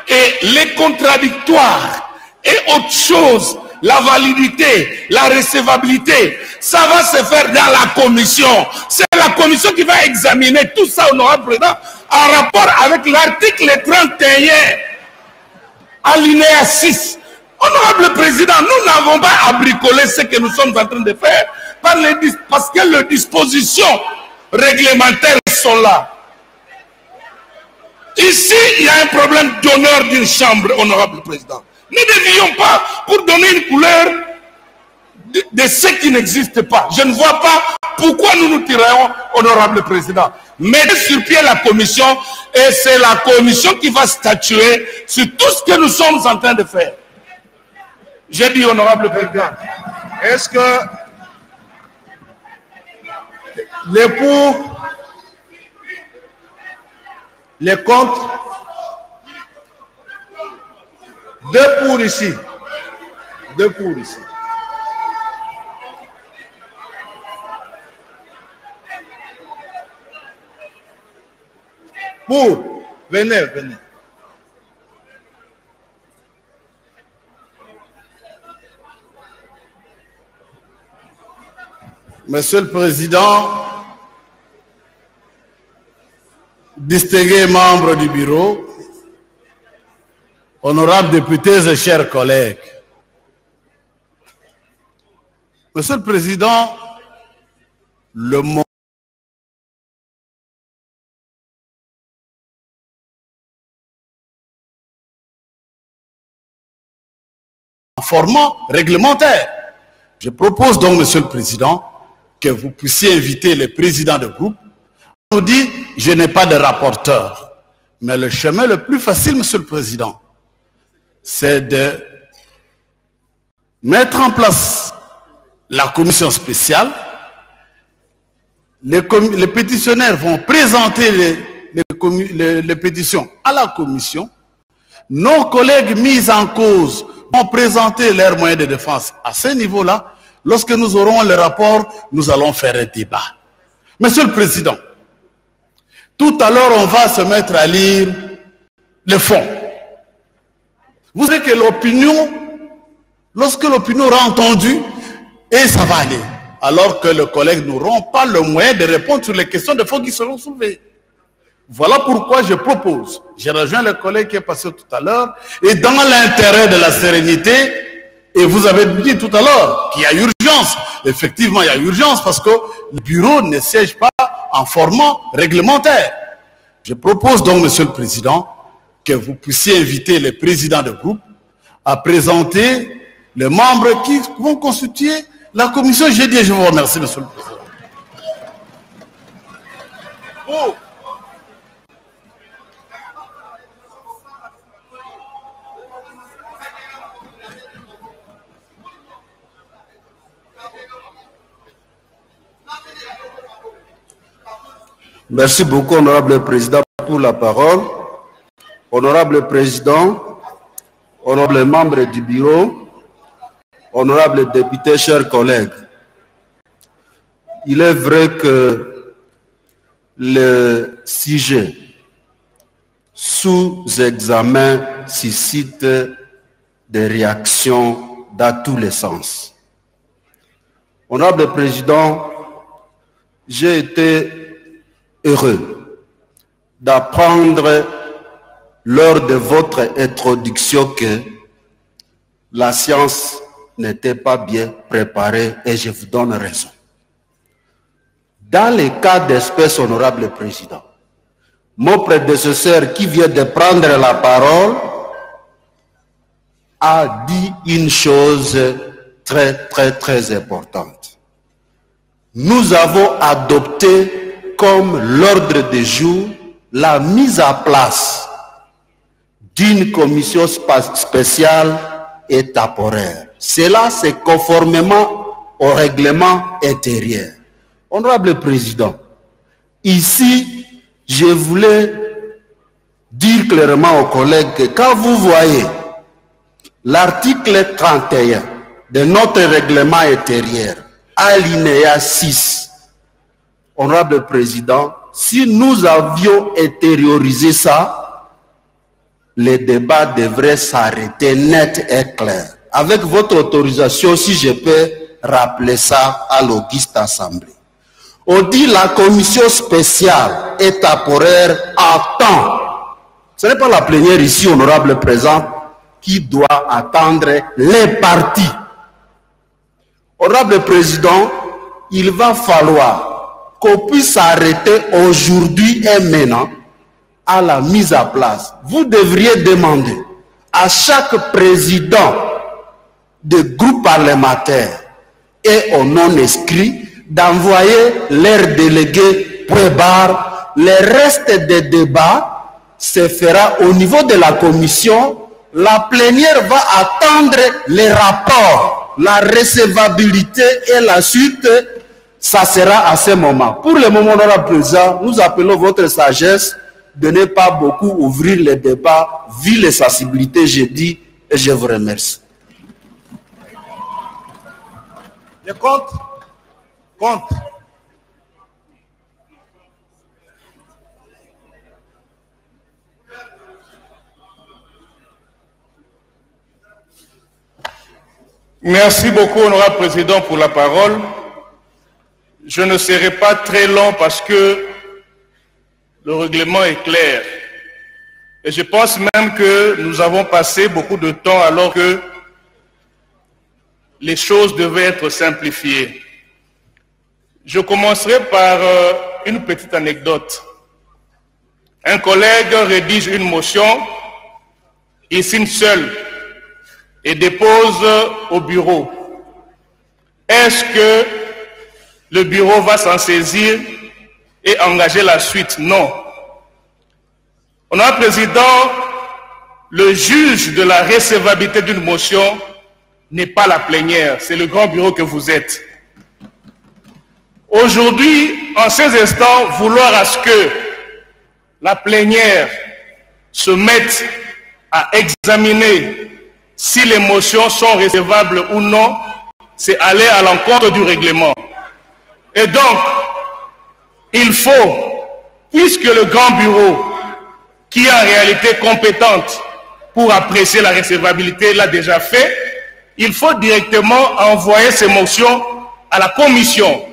et les contradictoires et autre chose, la validité, la recevabilité, ça va se faire dans la commission. C'est la commission qui va examiner tout ça, honorable président, en rapport avec l'article 31, alinéa 6. Honorable président, nous n'avons pas à bricoler ce que nous sommes en train de faire parce que les dispositions réglementaires sont là. Ici, il y a un problème d'honneur d'une chambre, honorable président. Ne dévions pas pour donner une couleur de ce qui n'existe pas. Je ne vois pas pourquoi nous nous tirons, honorable président. Mettez sur pied la commission et c'est la commission qui va statuer sur tout ce que nous sommes en train de faire. J'ai dit, honorable président, est-ce que les pour, les contre, deux pour ici, deux pour ici. Pour, venez, venez. Monsieur le Président, distingués membres du bureau, honorables députés et chers collègues. Monsieur le Président, le monde en format réglementaire. Je propose donc, Monsieur le Président, que vous puissiez inviter les présidents de groupe. On nous dit, je n'ai pas de rapporteur. Mais le chemin le plus facile, Monsieur le Président, c'est de mettre en place la commission spéciale. Les pétitionnaires vont présenter les pétitions à la commission. Nos collègues mis en cause vont présenter leurs moyens de défense à ce niveau-là. Lorsque nous aurons le rapport, nous allons faire un débat. Monsieur le Président, tout à l'heure, on va se mettre à lire le fond. Vous savez que l'opinion, lorsque l'opinion aura entendu, et ça va aller. Alors que les collègues n'auront pas le moyen de répondre sur les questions de fond qui seront soulevées. Voilà pourquoi je propose, j'ai rejoint le collègue qui est passé tout à l'heure, et dans l'intérêt de la sérénité, et vous avez dit tout à l'heure qu'il y a urgence. Effectivement, il y a urgence parce que le bureau ne siège pas en format réglementaire. Je propose donc, Monsieur le Président, que vous puissiez inviter les présidents de groupe à présenter les membres qui vont constituer la commission. J'ai dit, je vous remercie, Monsieur le Président. Oh. Merci beaucoup, honorable président, pour la parole. Honorable président, honorable membres du bureau, honorable député, chers collègues, il est vrai que le sujet sous examen suscite des réactions dans tous les sens. Honorable président, j'ai été heureux d'apprendre lors de votre introduction que la science n'était pas bien préparée et je vous donne raison. Dans les cas d'espèce, honorable président, mon prédécesseur qui vient de prendre la parole a dit une chose très importante. Nous avons adopté comme l'ordre du jour la mise à place d'une commission spéciale et temporaire. Cela, c'est conformément au règlement intérieur. Honorable Président, ici, je voulais dire clairement aux collègues que quand vous voyez l'article 31 de notre règlement intérieur, alinéa 6, Honorable Président, si nous avions intériorisé ça, les débats devraient s'arrêter net et clair. Avec votre autorisation, si je peux rappeler ça à l'auguste assemblée. On dit la commission spéciale et temporaire attend. Ce n'est pas la plénière ici, honorable président, qui doit attendre les partis. Honorable président, il va falloir qu'on puisse arrêter aujourd'hui et maintenant à la mise à place. Vous devriez demander à chaque président de groupe parlementaire et aux non-inscrits d'envoyer leurs délégués point barre. Le reste des débats se fera au niveau de la commission. La plénière va attendre les rapports, la recevabilité et la suite. Ça sera à ce moment. Pour le moment, honorable président, nous appelons votre sagesse de ne pas beaucoup ouvrir les débats, vu les sensibilités, j'ai dit, et je vous remercie. Je compte. Merci beaucoup, honorable président, pour la parole. Je ne serai pas très long parce que le règlement est clair. Et je pense même que nous avons passé beaucoup de temps alors que les choses devaient être simplifiées. Je commencerai par une petite anecdote. Un collègue rédige une motion, il signe seul et dépose au bureau. Est-ce que le bureau va s'en saisir et engager la suite? Non. Honorable président, le juge de la recevabilité d'une motion n'est pas la plénière, c'est le grand bureau que vous êtes. Aujourd'hui, en ces instants, vouloir à ce que la plénière se mette à examiner si les motions sont recevables ou non, c'est aller à l'encontre du règlement. Et donc, il faut, puisque le grand bureau, qui est en réalité compétente pour apprécier la recevabilité, l'a déjà fait, il faut directement envoyer ces motions à la commission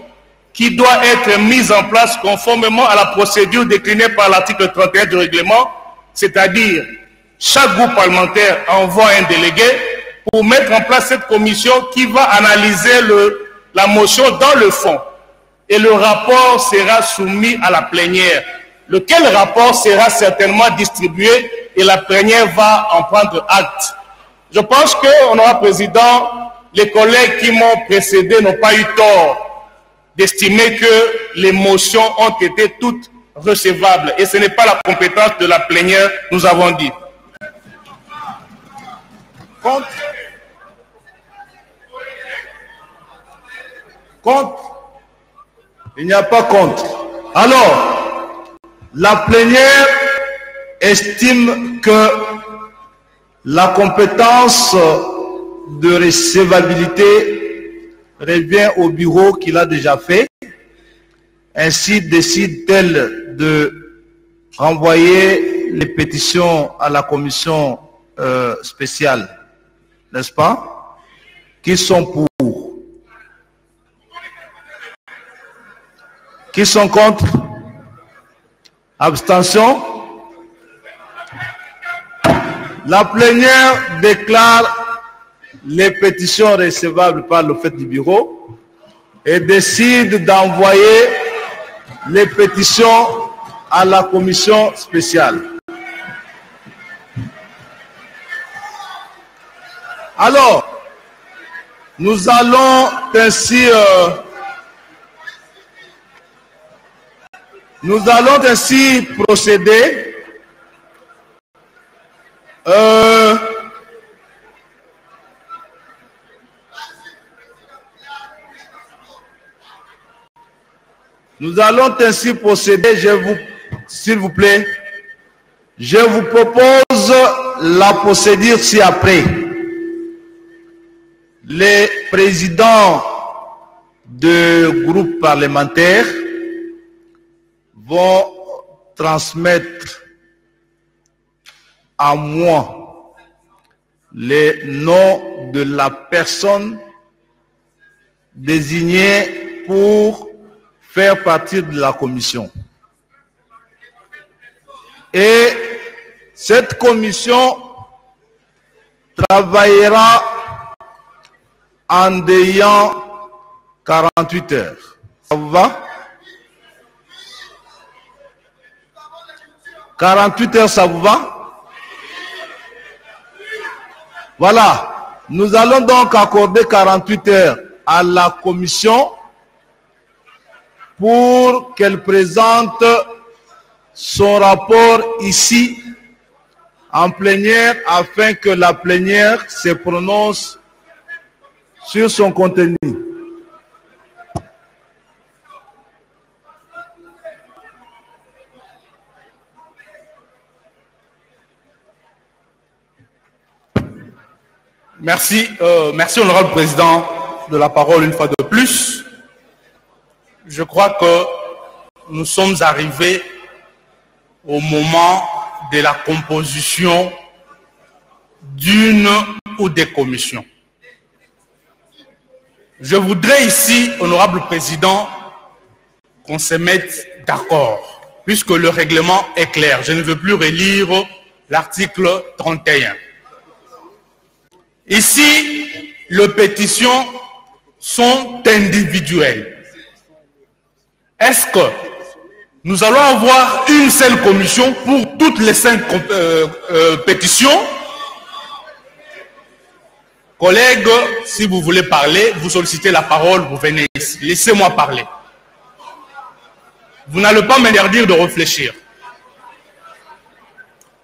qui doit être mise en place conformément à la procédure déclinée par l'article 31 du règlement, c'est-à-dire chaque groupe parlementaire envoie un délégué pour mettre en place cette commission qui va analyser la motion dans le fond. Et le rapport sera soumis à la plénière, lequel rapport sera certainement distribué et la plénière va en prendre acte. Je pense que, honorable président, les collègues qui m'ont précédé n'ont pas eu tort d'estimer que les motions ont été toutes recevables. Et ce n'est pas la compétence de la plénière, nous avons dit. Contre. Il n'y a pas contre. Alors, la plénière estime que la compétence de recevabilité revient au bureau qui l'a déjà fait. Ainsi décide-t-elle de renvoyer les pétitions à la commission spéciale, n'est-ce pas? Qui sont pour? Qui sont contre? Abstention? La plénière déclare les pétitions recevables par le fait du bureau et décide d'envoyer les pétitions à la commission spéciale. Alors, nous allons ainsi procéder. Nous allons ainsi procéder, s'il vous plaît, je vous propose la procédure ci-après. Les présidents de groupes parlementaires vont transmettre à moi les noms de la personne désignée pour faire partie de la commission. Et cette commission travaillera en déant 48 heures. Ça vous va? 48 heures, ça vous va? Voilà. Nous allons donc accorder 48 heures à la commission pour qu'elle présente son rapport ici en plénière afin que la plénière se prononce sur son contenu. Merci, merci honorable président de la parole une fois de plus. Je crois que nous sommes arrivés au moment de la composition d'une ou des commissions. Je voudrais ici, honorable président, qu'on se mette d'accord, puisque le règlement est clair. Je ne veux plus relire l'article 31. Ici, les pétitions sont individuelles. Est-ce que nous allons avoir une seule commission pour toutes les 5 pétitions? Collègues, si vous voulez parler, vous sollicitez la parole, vous venez ici. Laissez-moi parler. Vous n'allez pas m'interdire de réfléchir.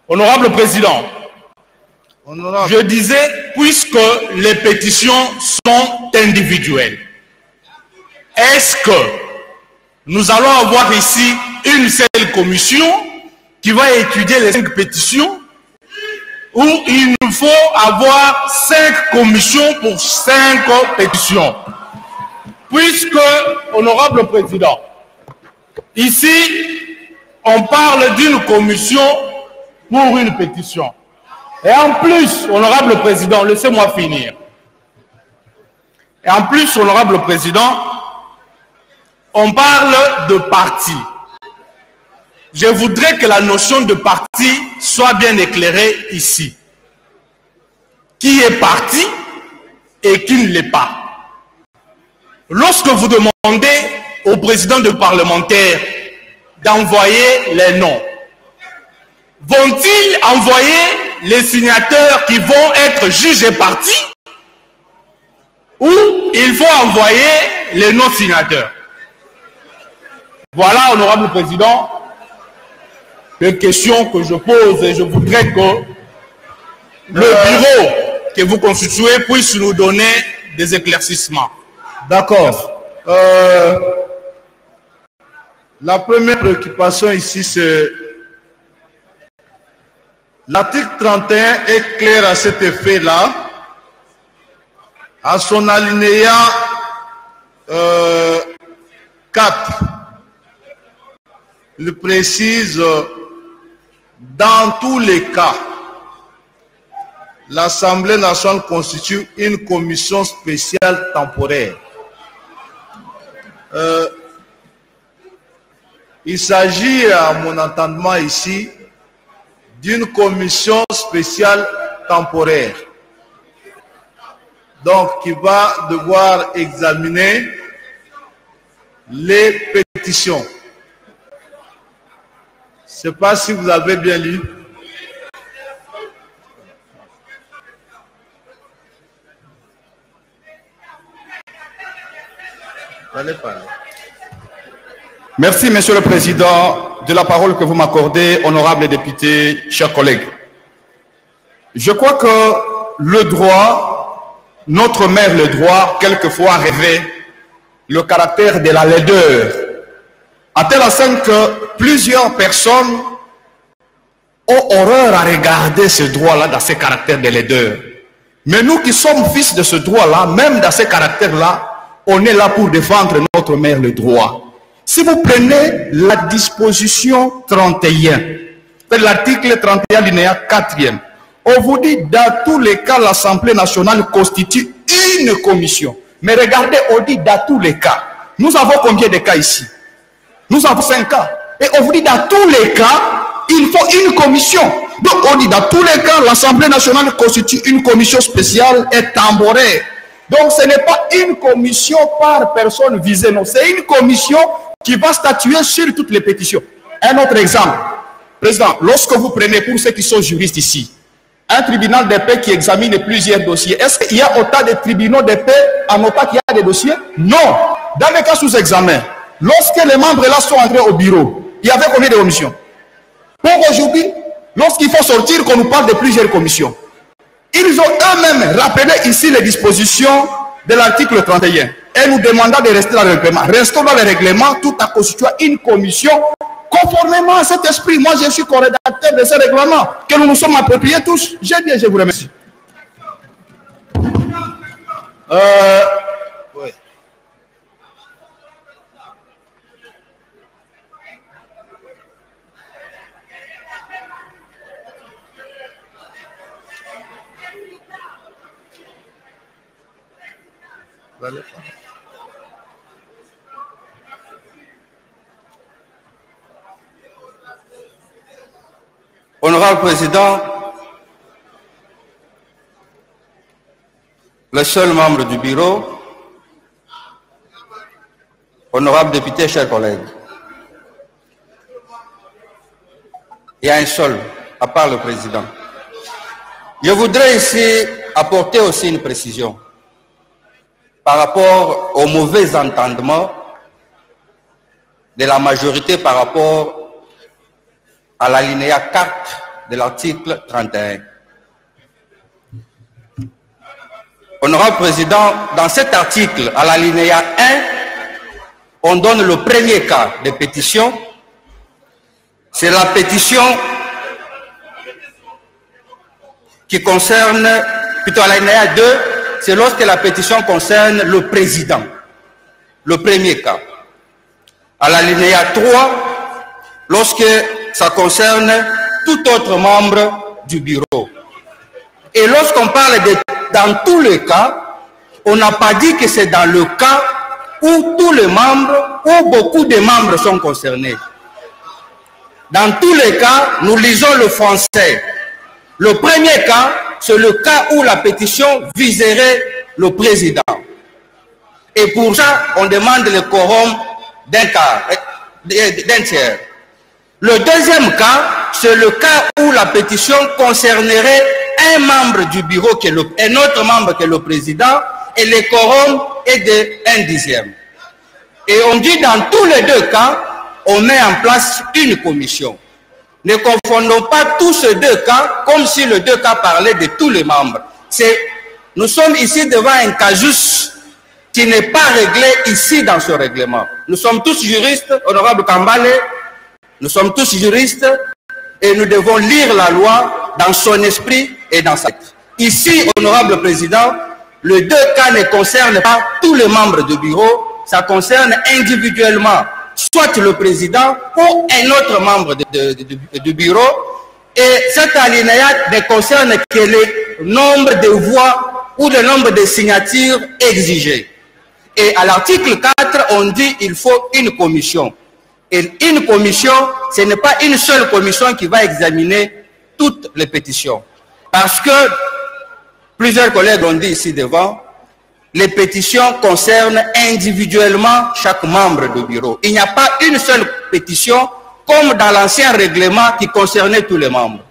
Honorable président, je disais, puisque les pétitions sont individuelles, est-ce que nous allons avoir ici une seule commission qui va étudier les 5 pétitions où il nous faut avoir 5 commissions pour 5 pétitions. Puisque, honorable président, ici, on parle d'une commission pour une pétition. Et en plus, honorable président, laissez-moi finir. Et en plus, honorable président, on parle de parti. Je voudrais que la notion de parti soit bien éclairée ici. Qui est parti et qui ne l'est pas. Lorsque vous demandez au président de parlementaire d'envoyer les noms, vont-ils envoyer les signateurs qui vont être jugés partis ou il faut envoyer les non-signateurs? Voilà, honorable président, les questions que je pose et je voudrais que le bureau que vous constituez puisse nous donner des éclaircissements. D'accord. La première préoccupation ici, c'est l'article 31 est clair à cet effet-là. À son alinéa 4, il précise dans tous les cas, l'Assemblée nationale constitue une commission spéciale temporaire. Il s'agit, à mon entendement ici, d'une commission spéciale temporaire. Donc, qui va devoir examiner les pétitions. Je ne sais pas si vous avez bien lu. Allez parler. Merci, Monsieur le Président, de la parole que vous m'accordez, honorables députés, chers collègues. Je crois que le droit, notre mère le droit, quelquefois rêvait le caractère de la laideur, à tel enseigne que plusieurs personnes ont horreur à regarder ce droit-là dans ces caractères de laideur. Mais nous qui sommes fils de ce droit-là, même dans ces caractères-là, on est là pour défendre notre mère le droit. Si vous prenez la disposition 31, l'article 31 alinéa 4e, on vous dit dans tous les cas l'Assemblée nationale constitue une commission. Mais regardez, on dit dans tous les cas. Nous avons combien de cas ici? Nous avons 5 cas. Et on vous dit dans tous les cas, il faut une commission. Donc on dit dans tous les cas, l'Assemblée nationale constitue une commission spéciale et temporaire. Donc ce n'est pas une commission par personne visée, non. C'est une commission qui va statuer sur toutes les pétitions. Un autre exemple. Président, lorsque vous prenez, pour ceux qui sont juristes ici, un tribunal de paix qui examine plusieurs dossiers, est-ce qu'il y a autant de tribunaux de paix en notant qu'il y a des dossiers? Non. Dans les cas sous examen, lorsque les membres là sont entrés au bureau, il y avait combien de commissions? Pour aujourd'hui, lorsqu'il faut sortir, qu'on nous parle de plusieurs commissions. Ils ont eux-mêmes rappelé ici les dispositions de l'article 31 et nous demandant de rester dans le règlement. Restons dans le règlement tout en constituant une commission conformément à cet esprit. Moi, je suis co-rédacteur de ce règlement que nous nous sommes appropriés tous. J'ai dit, je vous remercie. Oui. Honorable Président, le seul membre du bureau, honorable député, chers collègues, il y a un seul, à part le président. Je voudrais ici apporter aussi une précision par rapport au mauvais entendement de la majorité par rapport à l'alinéa 4 de l'article 31. Honorable Président, dans cet article, à l'alinéa 1, on donne le premier cas de pétition. C'est la pétition qui concerne, plutôt à l'alinéa 2, c'est lorsque la pétition concerne le président. Le premier cas. À l'alinéa 3, lorsque ça concerne tout autre membre du bureau. Et lorsqu'on parle de dans tous les cas, on n'a pas dit que c'est dans le cas où tous les membres, où beaucoup de membres sont concernés. Dans tous les cas, nous lisons le français. Le premier cas, c'est le cas où la pétition viserait le président. Et pour ça, on demande le quorum d'un tiers. Le deuxième cas, c'est le cas où la pétition concernerait un membre du bureau, un autre membre que le président, et le quorum est de 1/10. Et on dit dans tous les deux cas, on met en place une commission. Ne confondons pas tous ces deux cas comme si les deux cas parlaient de tous les membres. Nous sommes ici devant un casus qui n'est pas réglé ici dans ce règlement. Nous sommes tous juristes, honorable Kambale, nous sommes tous juristes et nous devons lire la loi dans son esprit et dans sa tête. Ici, honorable président, les deux cas ne concernent pas tous les membres du bureau, ça concerne individuellement soit le président ou un autre membre du bureau. Et cet alinéa ne concerne que le nombre de voix ou le nombre de signatures exigées. Et à l'article 4, on dit qu'il faut une commission. Et une commission, ce n'est pas une seule commission qui va examiner toutes les pétitions. Parce que, plusieurs collègues l'ont dit ici devant, les pétitions concernent individuellement chaque membre du bureau. Il n'y a pas une seule pétition comme dans l'ancien règlement qui concernait tous les membres.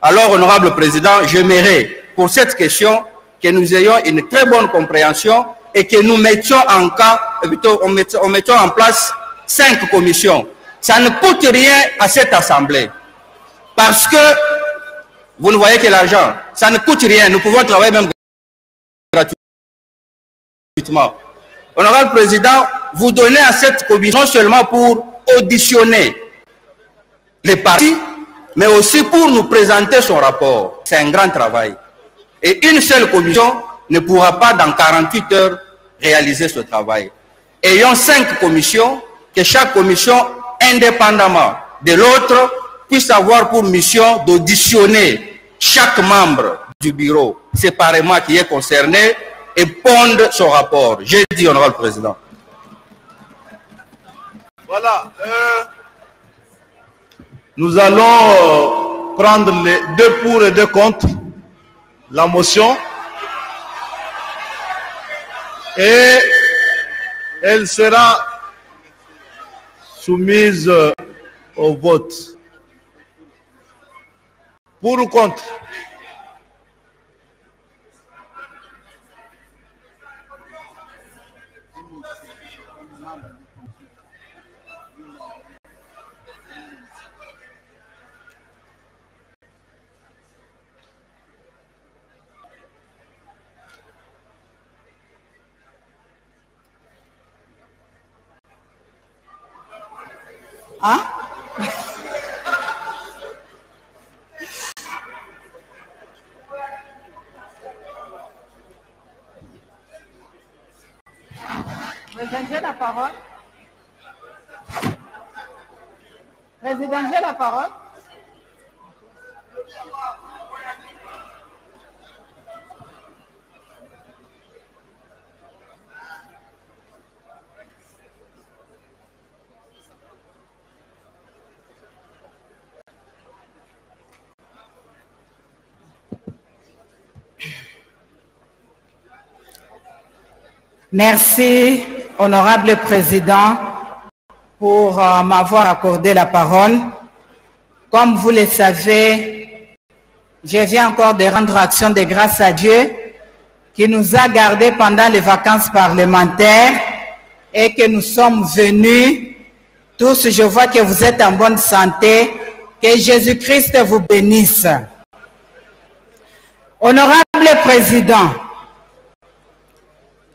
Alors, honorable président, j'aimerais pour cette question que nous ayons une très bonne compréhension et que nous mettions en cas, plutôt, on mettions en place 5 commissions. Ça ne coûte rien à cette assemblée. Parce que, vous ne voyez que l'argent, ça ne coûte rien. Nous pouvons travailler même gratuitement. Honorable président, vous donnez à cette commission seulement pour auditionner les partis, mais aussi pour nous présenter son rapport. C'est un grand travail. Et une seule commission ne pourra pas dans 48 heures réaliser ce travail. Ayons 5 commissions, que chaque commission, indépendamment de l'autre, puisse avoir pour mission d'auditionner chaque membre du bureau séparément qui est concerné et pondre son rapport. J'ai dit, honorable président. Voilà. Nous allons prendre les 2 pour et 2 contre la motion et elle sera soumise au vote. Pour ou contre? Hein? Président, j'ai la parole. Président, j'ai la parole. Merci, honorable président, pour m'avoir accordé la parole. Comme vous le savez, je viens encore de rendre action de grâce à Dieu qui nous a gardés pendant les vacances parlementaires et que nous sommes venus. Tous, je vois que vous êtes en bonne santé. Que Jésus-Christ vous bénisse. Honorable président,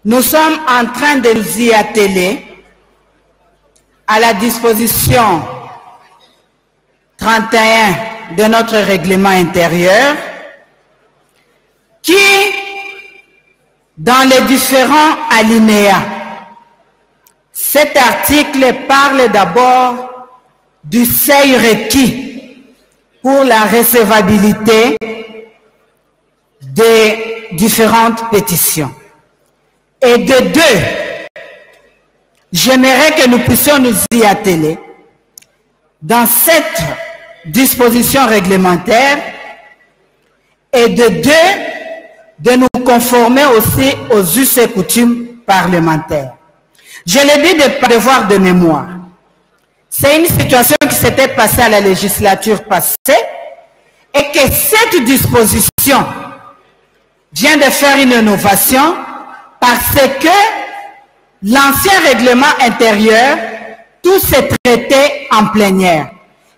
nous sommes en train de nous y atteler à la disposition 31 de notre règlement intérieur qui, dans les différents alinéas, cet article parle d'abord du seuil requis pour la recevabilité des différentes pétitions. Et de deux, j'aimerais que nous puissions nous y atteler dans cette disposition réglementaire et de deux, de nous conformer aussi aux us et coutumes parlementaires. Je l'ai dit de devoir de mémoire. C'est une situation qui s'était passée à la législature passée et que cette disposition vient de faire une innovation parce que l'ancien règlement intérieur, tout s'est traité en plénière.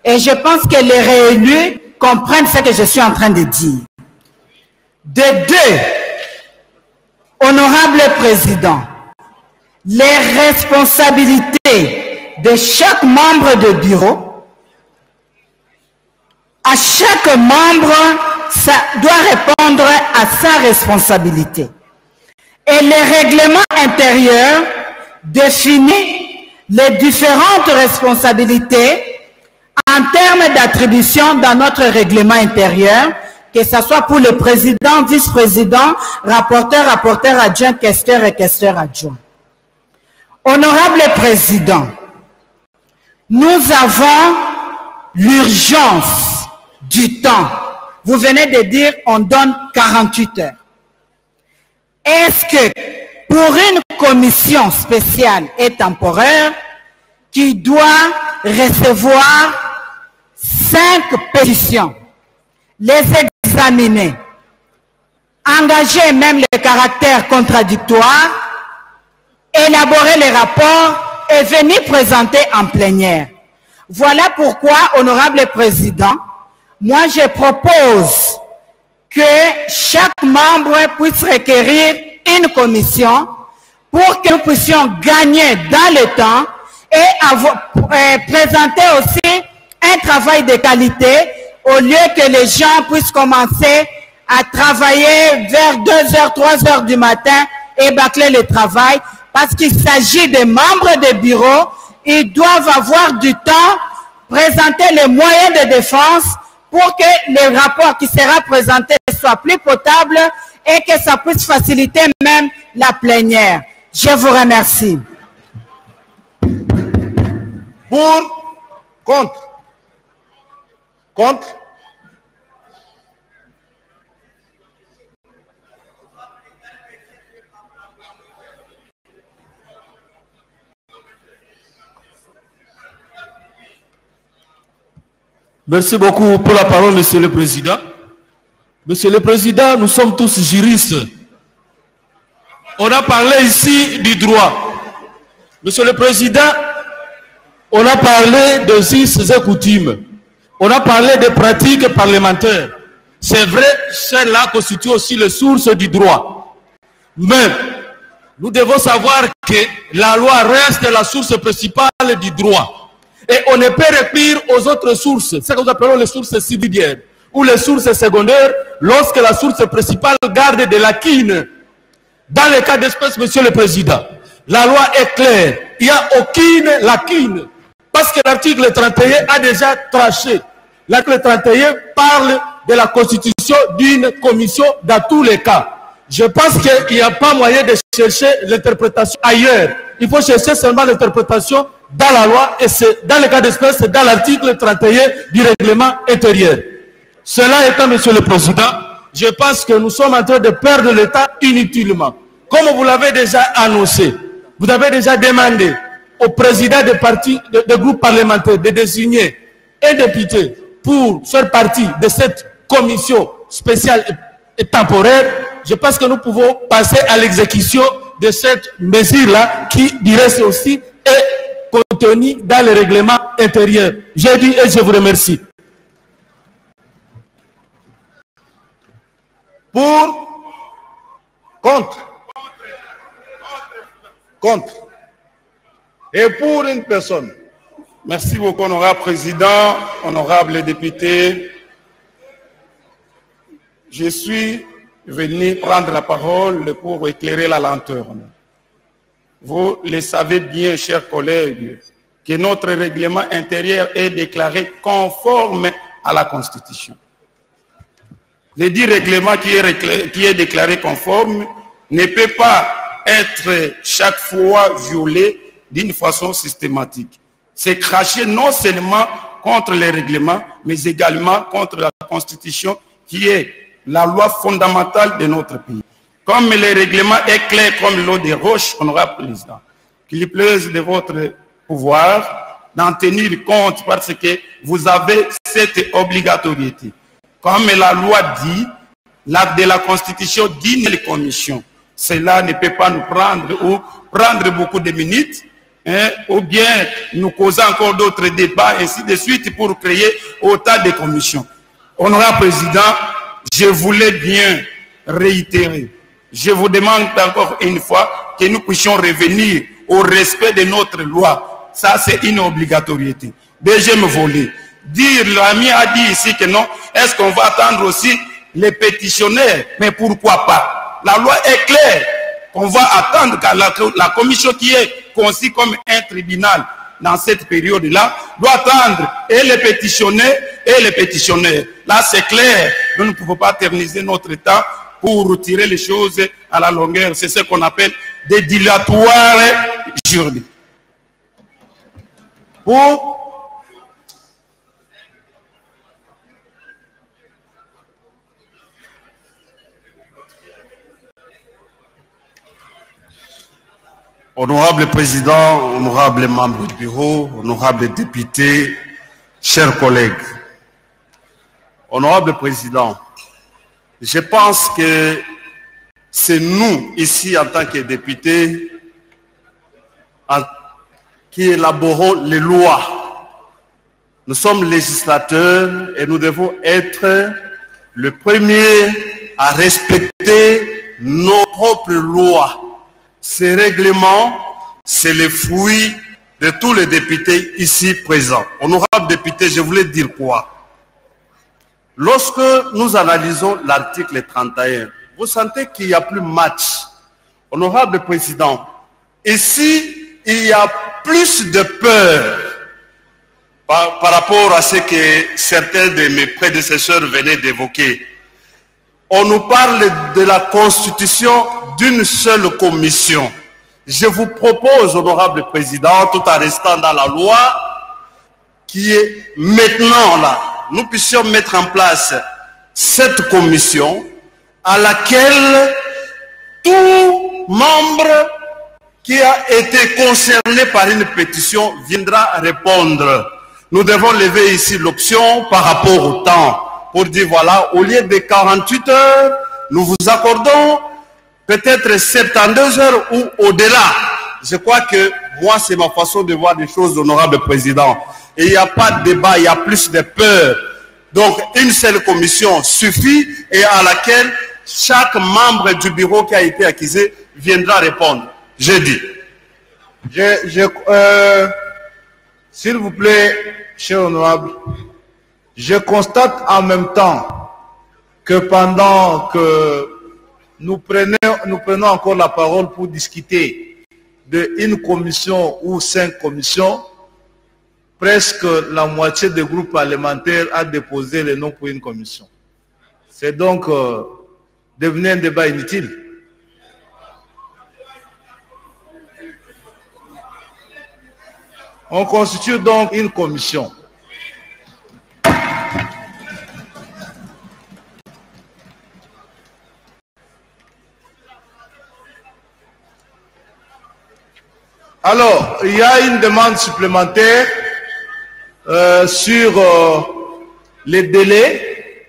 Et je pense que les réélus comprennent ce que je suis en train de dire. De deux, honorable président, les responsabilités de chaque membre de bureau, à chaque membre, ça doit répondre à sa responsabilité. Et le règlement intérieur définit les différentes responsabilités en termes d'attribution dans notre règlement intérieur, que ce soit pour le président, vice-président, rapporteur adjoint, questeur et questeur adjoint. Honorable président, nous avons l'urgence du temps. Vous venez de dire on donne 48 heures. Est-ce que pour une commission spéciale et temporaire qui doit recevoir 5 pétitions, les examiner, engager même les caractères contradictoires, élaborer les rapports et venir présenter en plénière? Voilà pourquoi, honorable président, moi je propose que chaque membre puisse requérir une commission pour que nous puissions gagner dans le temps et présenter aussi un travail de qualité au lieu que les gens puissent commencer à travailler vers 2h, 3h du matin et bâcler le travail parce qu'il s'agit des membres des bureaux. Ils doivent avoir du temps, présenter les moyens de défense pour que le rapport qui sera présenté soit plus potable et que ça puisse faciliter même la plénière. Je vous remercie. Pour, contre. Contre. Merci beaucoup pour la parole, Monsieur le Président. Monsieur le Président, nous sommes tous juristes. On a parlé ici du droit. Monsieur le Président, on a parlé de us et coutumes. On a parlé des pratiques parlementaires. C'est vrai, celles-là constituent aussi les sources du droit. Mais nous devons savoir que la loi reste la source principale du droit. Et on ne peut recourir aux autres sources, ce que nous appelons les sources subsidiaires, ou les sources secondaires, lorsque la source principale garde des lacunes. Dans le cas d'espèce, Monsieur le Président, la loi est claire. Il n'y a aucune lacune. Parce que l'article 31 a déjà tranché. L'article 31 parle de la constitution d'une commission dans tous les cas. Je pense qu'il n'y a pas moyen de chercher l'interprétation ailleurs. Il faut chercher seulement l'interprétation dans la loi, et c'est dans le cas d'espèce, c'est dans l'article 31 du règlement intérieur. Cela étant, Monsieur le Président, je pense que nous sommes en train de perdre le temps inutilement. Comme vous l'avez déjà annoncé, vous avez déjà demandé au président des partis, des groupes parlementaires de désigner un député pour faire partie de cette commission spéciale et temporaire. Je pense que nous pouvons passer à l'exécution de cette mesure-là qui, dirait aussi, est contenue dans le règlement intérieur. J'ai dit et je vous remercie. Pour, contre. Contre. Et pour une personne. Merci beaucoup, honorable président, honorable député. Je suis venir prendre la parole pour éclairer la lanterne. Vous le savez bien, chers collègues, que notre règlement intérieur est déclaré conforme à la Constitution. Le dit règlement qui est déclaré conforme ne peut pas être chaque fois violé d'une façon systématique. C'est cracher non seulement contre les règlements, mais également contre la Constitution qui est la loi fondamentale de notre pays. Comme le règlement est clair comme l'eau des roches, honorable président, qu'il plaise de votre pouvoir d'en tenir compte parce que vous avez cette obligatorité. Comme la loi dit, l'acte de la Constitution dit les commissions. Cela ne peut pas nous prendre ou prendre beaucoup de minutes, ou bien nous causer encore d'autres débats, ainsi de suite, pour créer autant de commissions. Honorable président, je voulais bien réitérer. Je vous demande encore une fois que nous puissions revenir au respect de notre loi. Ça, c'est une obligatorité. Deuxième volet. Dire, l'ami a dit ici que non, est-ce qu'on va attendre aussi les pétitionnaires? Mais pourquoi pas? La loi est claire. On va attendre que la commission qui est conçue comme un tribunal dans cette période-là doit attendre et les pétitionnaires et les pétitionnaires. Là, c'est clair. Nous ne pouvons pas éterniser notre temps pour retirer les choses à la longueur. C'est ce qu'on appelle des dilatoires juridiques. Honorable Président, honorable membres du bureau, honorable député, chers collègues. Honorable Président, je pense que c'est nous, ici, en tant que députés, qui élaborons les lois. Nous sommes législateurs et nous devons être le premier à respecter nos propres lois. Ces règlements, c'est le fruit de tous les députés ici présents. Honorable député, je voulais dire quoi? Lorsque nous analysons l'article 31, vous sentez qu'il n'y a plus match. Honorable président, ici, il y a plus de peur par rapport à ce que certains de mes prédécesseurs venaient d'évoquer. On nous parle de la constitution d'une seule commission. Je vous propose, honorable président, tout en restant dans la loi, qui est maintenant là, nous puissions mettre en place cette commission à laquelle tout membre qui a été concerné par une pétition viendra répondre. Nous devons lever ici l'option par rapport au temps pour dire voilà, au lieu de 48 heures, nous vous accordons peut-être 72 heures ou au-delà. Je crois que moi, c'est ma façon de voir les choses, honorable président. Et il n'y a pas de débat, il y a plus de peur. Donc, une seule commission suffit et à laquelle chaque membre du bureau qui a été accusé viendra répondre. J'ai dit. S'il vous plaît, cher honorable, je constate en même temps que pendant que nous prenons encore la parole pour discuter d'une commission ou 5 commissions, presque la moitié des groupes parlementaires a déposé le nom pour une commission. C'est donc devenu un débat inutile. On constitue donc une commission. Alors, il y a une demande supplémentaire sur les délais.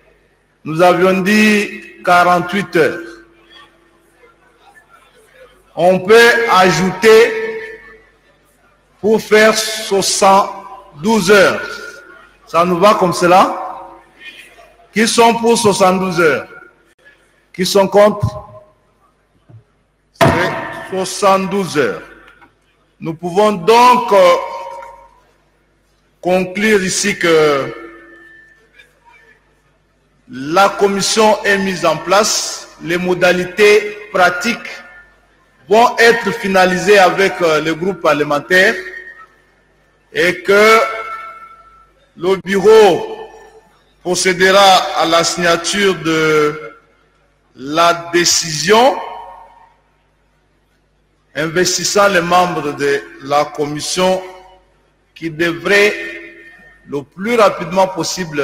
Nous avions dit 48 heures. On peut ajouter pour faire 72 heures. Ça nous va comme cela? Qui sont pour 72 heures? Qui sont contre? C'est 72 heures. Nous pouvons donc conclure ici que la commission est mise en place. les modalités pratiques vont être finalisées avec le groupe parlementaire et que le bureau procédera à la signature de la décision investissant les membres de la commission qui devraient le plus rapidement possible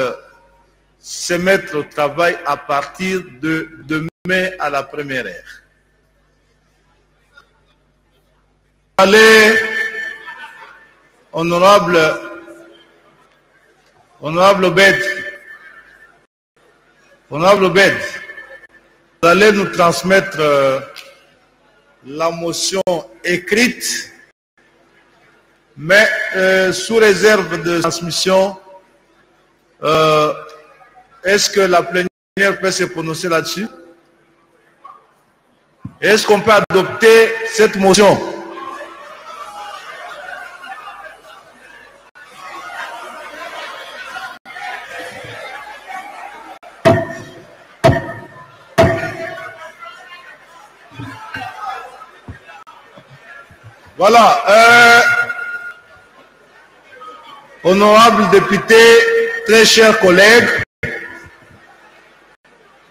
se mettre au travail à partir de demain à la première heure. Allez, honorable Obed, vous allez nous transmettre la motion écrite, mais sous réserve de transmission. Est-ce que la plénière peut se prononcer là-dessus? Est-ce qu'on peut adopter cette motion? Voilà. Honorables députés, très chers collègues,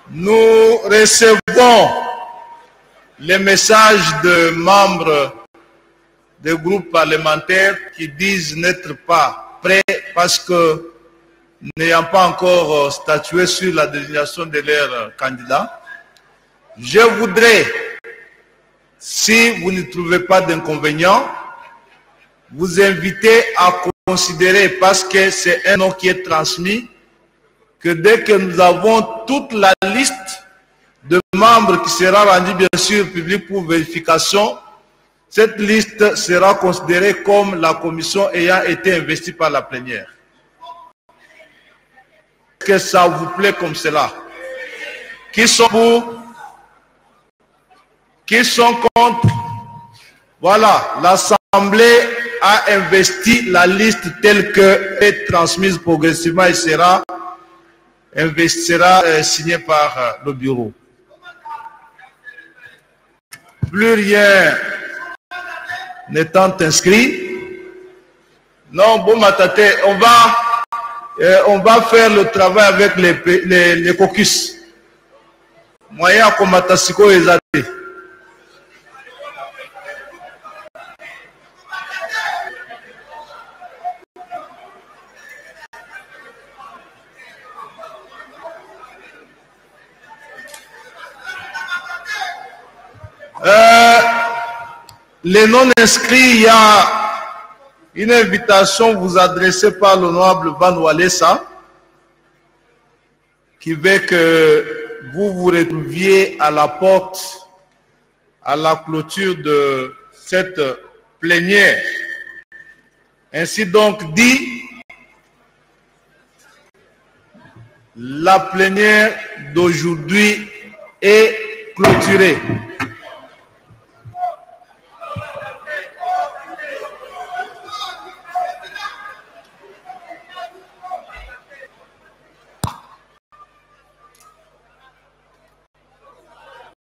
nous recevons les messages de membres des groupes parlementaires qui disent n'être pas prêts parce que n'ayant pas encore statué sur la désignation de leurs candidats. Je voudrais, si vous ne trouvez pas d'inconvénient, vous inviter à considérer, parce que c'est un nom qui est transmis, que dès que nous avons toute la liste de membres qui sera rendue bien sûr publique pour vérification, cette liste sera considérée comme la commission ayant été investie par la plénière. Est-ce que ça vous plaît comme cela? Qui sont pour? Qui sont contre? Voilà, l'Assemblée a investi la liste telle que est transmise progressivement et sera signée par le bureau. Plus rien n'étant inscrit, non, bon matate, on va faire le travail avec les caucus. Moyen comme matasiko ezate. Les non-inscrits, il y a une invitation vous adressée par l'honorable Van Walesa qui veut que vous vous retrouviez à la porte à la clôture de cette plénière. Ainsi donc dit, la plénière d'aujourd'hui est clôturée.